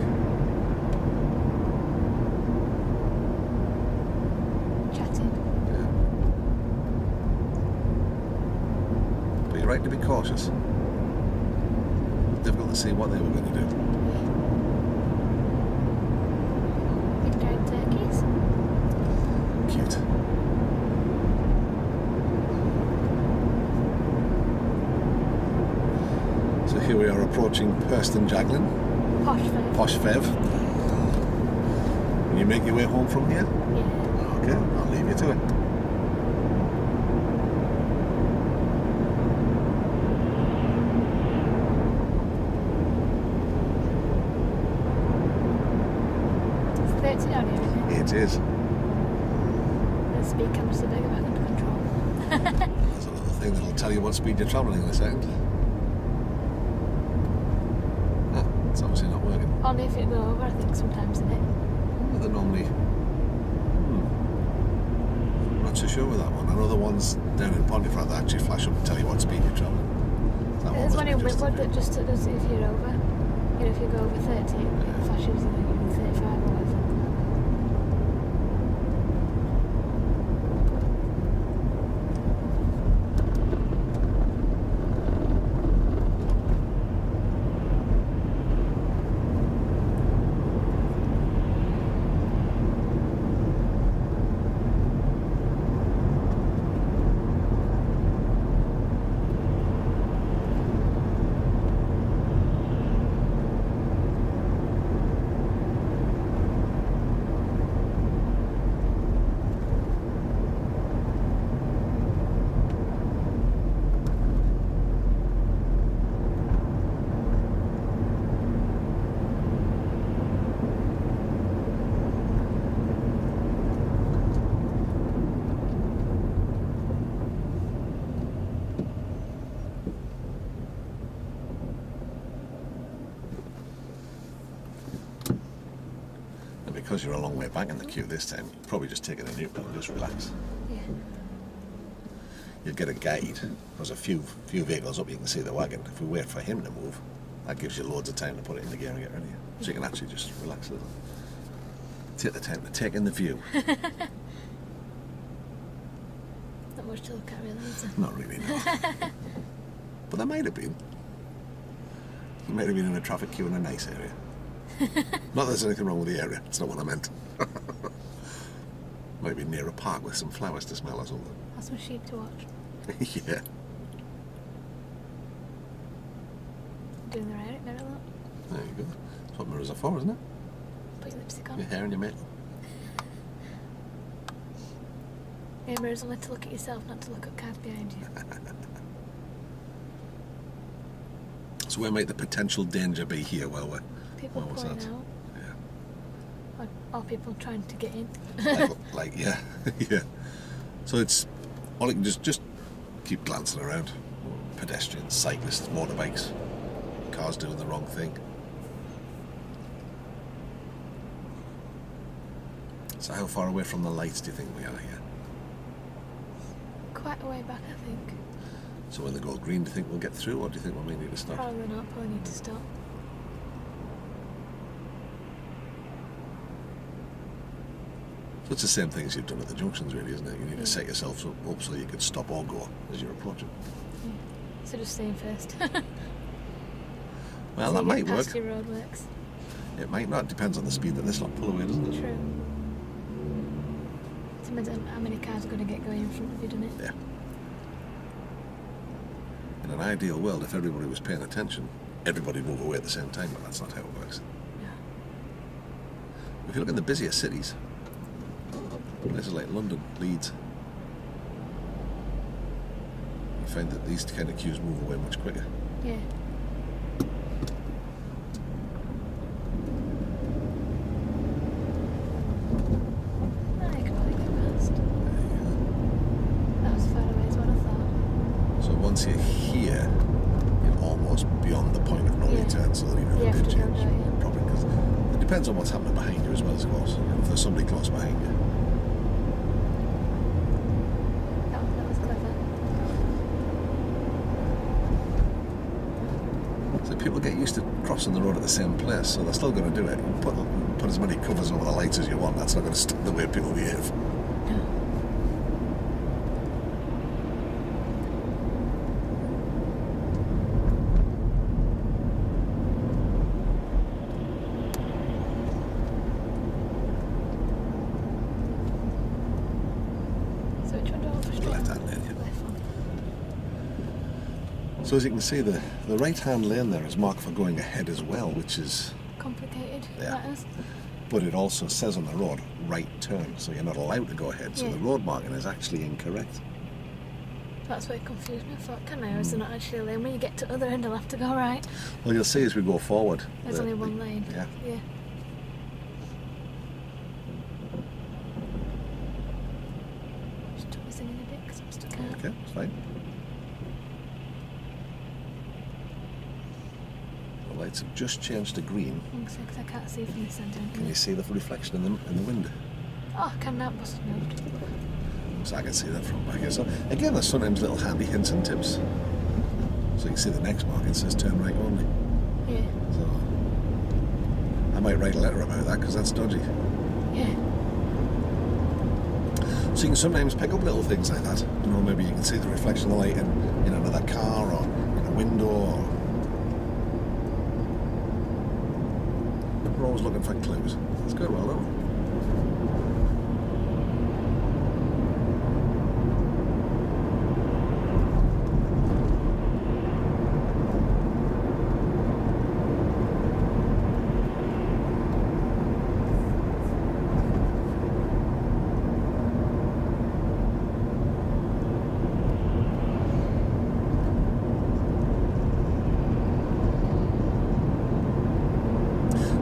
Chatting. Yeah. But you're right to be cautious. Difficult to see what they were going to do. Big giant turkeys. Cute. So here we are approaching Purston Jaglin, Posh for Posh Fev. Can you make your way home from here? Yeah. Okay, I'll leave you to it. It's 30 down here, isn't it? It is. The speed camera's so big about under control. There's a little thing that'll tell you what speed you're travelling in a second. Ah, it's obviously not working. Only if it go over, I think, sometimes, isn't it? They're normally... I'm not so sure with that one. I know the ones down in Pontefract that actually flash up and tell you what speed you're travelling. That There's must one be in just Whitwood a that bit- just does it if you're over. You know, if you go over 30, it flashes and then you're 35 or whatever. because you're a long way back in the queue this time, you probably just take it in neutral and just relax. Yeah. You'll get a guide. There's a few vehicles up, you can see the wagon. If we wait for him to move, that gives you loads of time to put it in the gear and get ready. So you can actually just relax a little. Take the time to take in the view. Not much to look at really, is there? Not really, no. But there might have been. You might have been in a traffic queue in a nice area. Not that there's anything wrong with the area, it's not what I meant. Might be near a park with some flowers to smell or something. Have some sheep to watch. Yeah. Doing the right mirror look. There you go. That's what mirrors are for, isn't it? Put your lipstick on. Your hair and your makeup. Yeah, mirrors only to look at yourself, not to look at cars behind you. So where might the potential danger be here while we're... People what was pulling that? out. Yeah. Or people trying to get in. like yeah, yeah. So it's all you can just keep glancing around. Pedestrians, cyclists, motorbikes, cars doing the wrong thing. So how far away from the lights do you think we are here? Quite a way back, I think. So when they go green, do you think we'll get through, or do you think we may need to stop? Probably not. Probably need to stop. So it's the same thing as you've done at the junctions, really, isn't it? You need to set yourself up so you can stop or go as you're approaching. Yeah. So just staying first. Well, So that you might get work. past your roadworks. It might not. Depends on the speed that this lot pull away, doesn't it? True. Depends on how many cars are going to get going in front of you, doesn't it? Yeah. In an ideal world, if everybody was paying attention, everybody would move away at the same time, but that's not how it works. Yeah. If you look in the busier cities, places like London, Leeds, you find that these kind of queues move away much quicker. Yeah. Oh, you can probably get past. That was far away as well, I thought. So once you're here, you're almost beyond the point of no Yeah. return, so that you You never have did to go change. down, yeah. Probably because it depends on what's happening behind you as well, of course. If there's somebody close behind you. That was clever. So people get used to crossing the road at the same place, so they're still going to do it. You put as many covers over the lights as you want, that's not going to stop the way people behave. So which one do I want to push? Left hand lane, yeah. Left one. So as you can see, the right-hand lane there is marked for going ahead as well, which is, Complicated. Yeah. That is. but it also says on the road, right turn, so you're not allowed to go ahead. So Yeah. the road marking is actually incorrect. That's what confused me. I thought, can I? Or is there not actually a lane? When you get to the other end, I'll have to go right. Well, you'll see as we go forward. There's only one lane. Yeah. Yeah. Just took me in a bit because I'm stuck out. Okay, it's fine. The lights have just changed to green. Because I can't see from this end. Can you see the reflection in the window? Oh, can that bus have moved? So I can see that from back here. So again, there's sometimes little handy hints and tips. So you can see the next marking says turn right only. Yeah. So I might write a letter about that because that's dodgy. Yeah. So you can sometimes pick up little things like that. You know, maybe you can see the reflection of the light in another car or in a window. Or... We're always looking for clues. That's good, well done.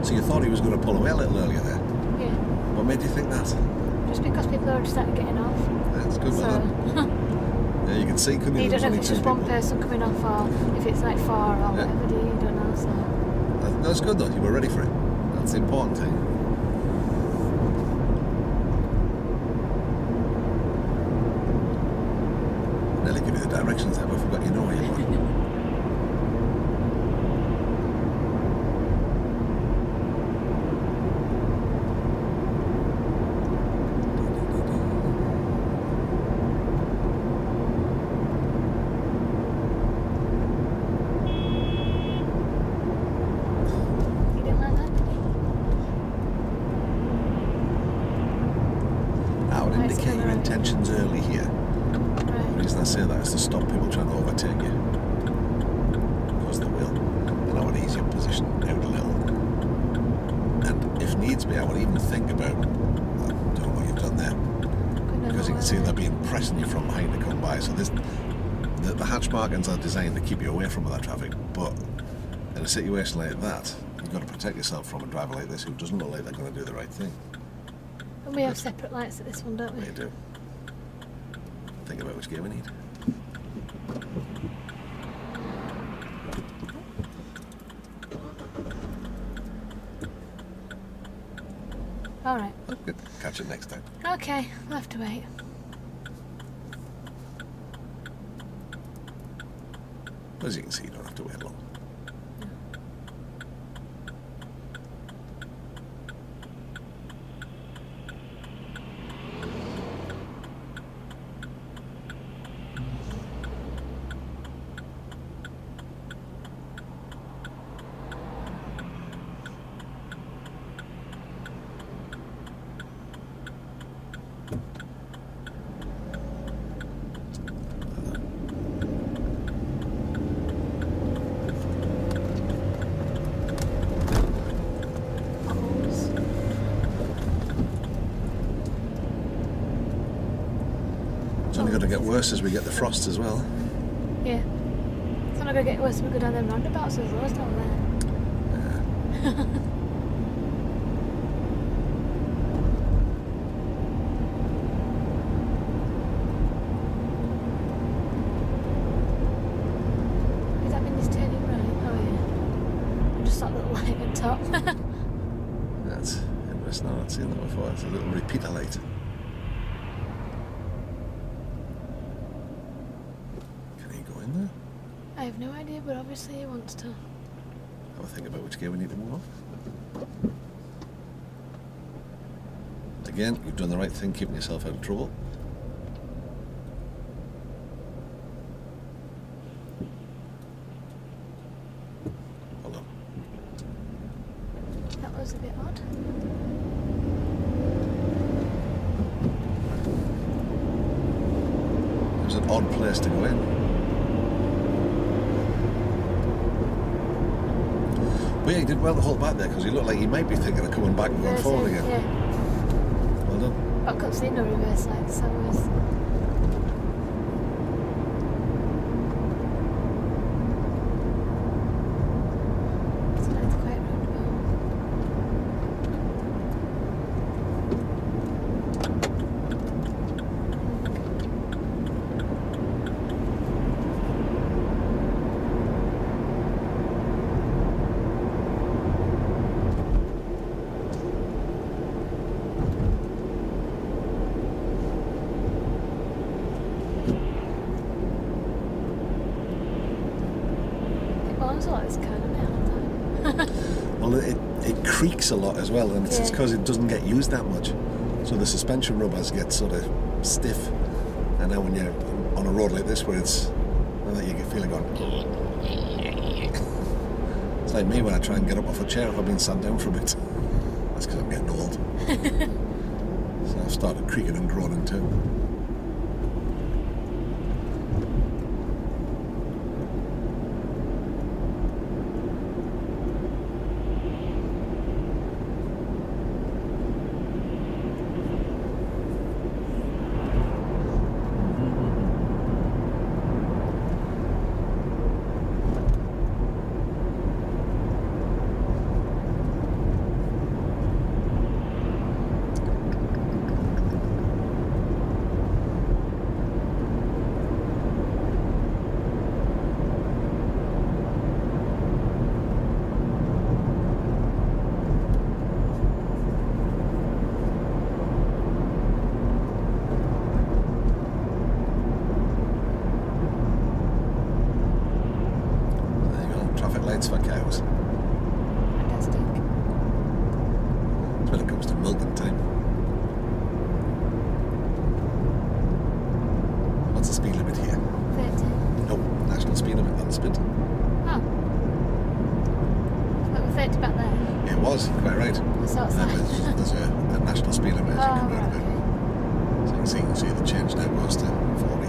So you thought he was going to pull away a little earlier there. Yeah. What made you think that? Just because people are starting getting off. That's good, well done. So Yeah, you can see, couldn't you? you There don't was know if it's only just two one people. person coming off or if it's like four or Yeah. whatever, do you? You don't know. So That's good though, you were ready for it. That's the important thing. the directions there, but I forgot you know where you're going. You didn't like that? I would Right, indicate your right. intentions early here. The Right. reason I say that is to stop people trying to overtake you. Because they will. And I would ease your position out a little. And if needs be, I would even think about, I don't know what you've done there. Because you can see they're being pressing you from behind to come by. So the hatch markings are designed to keep you away from other traffic. But in a situation like that, you've got to protect yourself from a driver like this who doesn't look like they're going to do the right thing. And we have separate lights at this one, don't we? They do. Think about which gear we need. Alright. Good. Catch it next time. Okay, we'll have to wait. As you can see, you don't have to wait long. Calls. It's only going to get worse as we get the frost as well. Yeah. It's not going to get worse when we go down them roundabouts, there's loads down there. Yeah. Does that mean he's turning right? Oh yeah. Just that little light at top. That's interesting. I've not seen that before. It's a little repeater light. Can he go in there? I have no idea, but obviously he wants to. Have a think about which gear we need to move on. Again, you've done the right thing, keeping yourself out of trouble. Hold on. That was a bit odd. It was an odd place to go in. But yeah, you did well to hold back there because you look like you might be thinking of coming back and going forward again. Yeah. Well done. I couldn't see no reverse lights, so it was. It's not quite roundabout. It moans a lot, this car, doesn't it, all the time? Well, it creaks a lot as well, and it's Yeah. because it doesn't get used that much. So the suspension rubbers get sort of stiff, and now when you're on a road like this where it's, well, you get feeling going. It's like me when I try and get up off a chair if I've been sat down for a bit. That's because I'm getting old. So I've started creaking and groaning too. 30 back there. It was, quite right. So it's like... There's a national speed limit as you come right, round a bit. So you can see the change now goes to 40.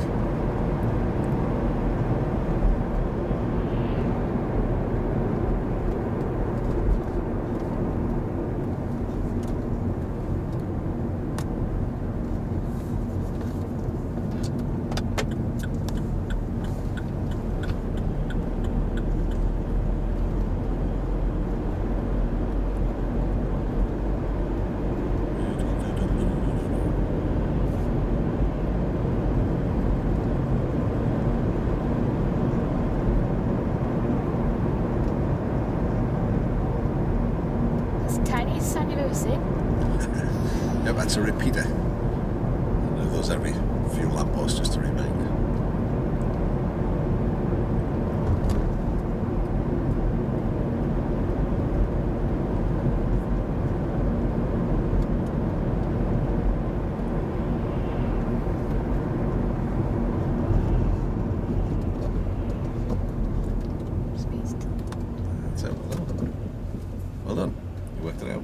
Tiniest sign you've ever seen. Yeah, that's a repeater. Those every few lampposts just to remind. That's it. Well done. You worked it out.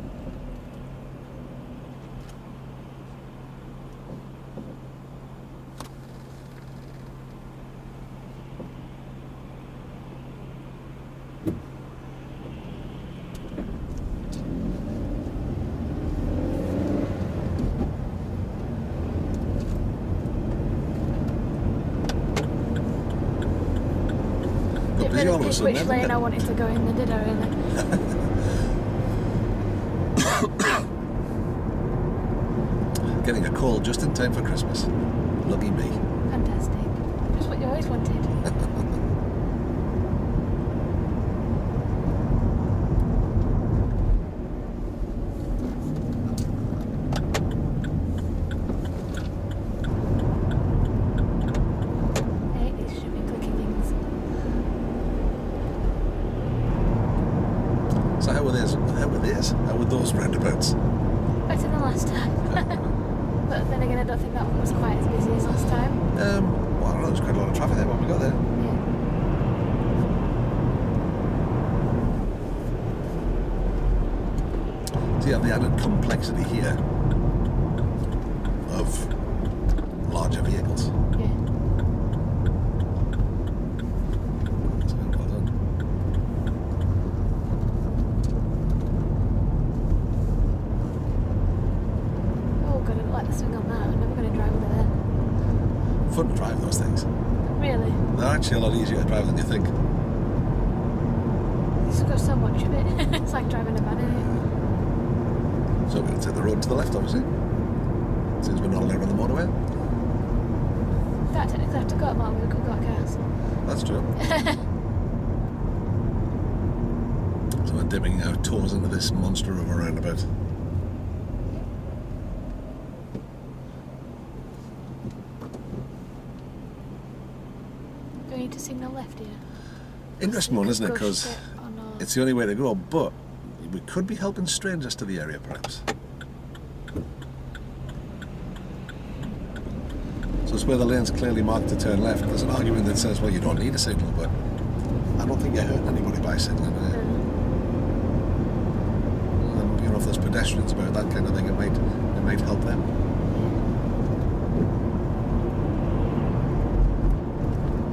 Got busy all of a sudden, Which haven't lane it? I wanted to go in, did I really? Getting a call just in time for Christmas. Lucky me. Fantastic. Just what you always wanted. Hey, these should be clicking things. So how were those roundabouts? Better than last time. But then again, I don't think that one was quite as busy as last time. Well, I don't know, there's quite a lot of traffic there when we got there. Yeah. So you have the added complexity here of larger vehicles. Yeah. So well done. Oh god, I don't like the swing on that. I'm never going to drive over there. Fun to drive those things. Really? They're actually a lot easier to drive than you think. It's got so much of it. It's like driving a van in it. So we're going to take the road to the left, obviously. Since we're not allowed on the motorway. In fact, technically I have to go at Mark, we could go at gas. That's true. So we're dipping our toes into this monster of a roundabout. Do we need to signal left here? Interesting one, isn't it? Go Because straight or not? it's the only way to go, but we could be helping strangers to the area, perhaps. So it's where the lane's clearly marked to turn left. There's an argument that says, well, you don't need a signal, but I don't think you're hurting anybody by signaling. And, you know, if there's pedestrians about that kind of thing, it might help them.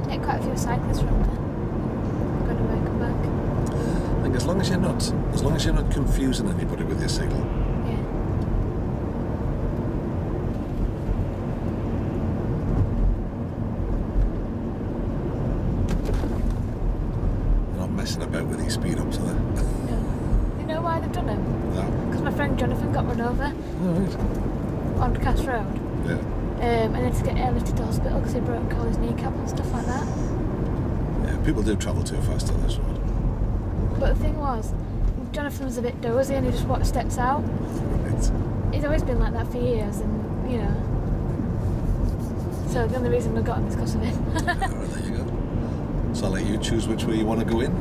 Get quite a few cyclists from there. I'm going to work them back. I think as long as you're not confusing anybody with your signal. Yeah. You're not messing about with these speed ups, are they? No. You know why they've done it? No. Because my friend Jonathan got run over Oh, right. on Cass Road. Yeah. And had to get airlifted to hospital because he broke all his kneecap and stuff like that. Yeah, people do travel too fast on this road. But the thing was, Jonathan was a bit dozy and he just walked steps out. Right. He's always been like that for years, and you know. So the only reason we got him is because of it. Well, there you go. So I'll let you choose which way you want to go in.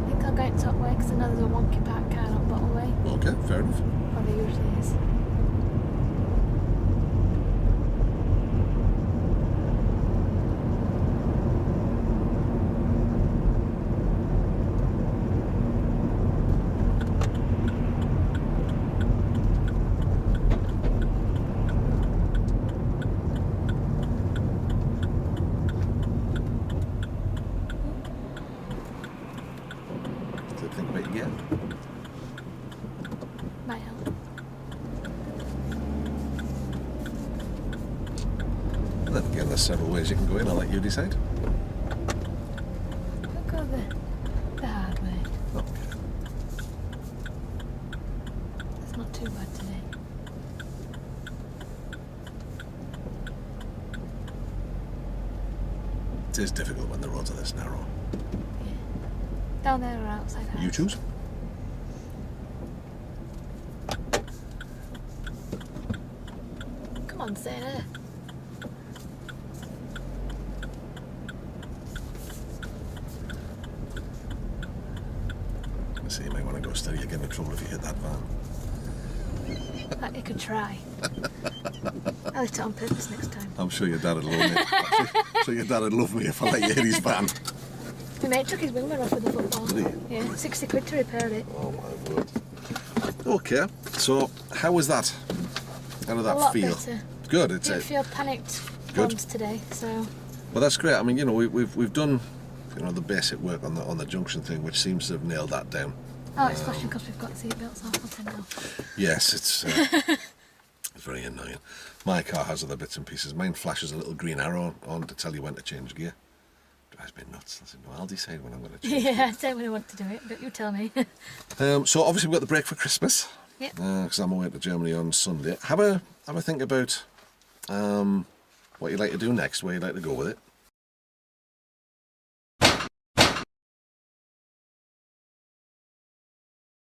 I think I'll go in top way because I know there's a wonky parked car on bottom way. Okay, fair enough. Or there usually is. Yeah. Might help. Then again, there's several ways you can go in. I'll let you decide. I'll go the hard way. Okay. It's not too bad today. It is difficult when the roads are this narrow. Yeah. Down there or outside the house? You choose. Come on, Sarah. So you might want to go steady. You get in trouble if you hit that van. Like you could try. I'll hit it on purpose next time. I'm sure your dad would love me. I'm sure your dad would love me if I let you hit his van. My mate took his wing off with the football. Did he? Yeah, 60 quid to repair it. Oh my word. Okay, so how was that? How did A that lot feel? better. Good. It's Didn't feel panicked Good. once today, so well, that's great. I mean, you know, we've done, you know, the basic work on the junction thing, which seems to have nailed that down. oh, it's flashing because we've got seatbelts off. I know. Yes, it's very annoying. My car has other bits and pieces. Mine flashes a little green arrow on to tell you when to change gear. Drives me nuts. I said, no, I'll decide when I'm going to change. Yeah, I don't really want to do it, but you tell me. So obviously we've got the break for Christmas. Yep. Because I'm away to Germany on Sunday. Have a think about what you'd like to do next, where you'd like to go with it.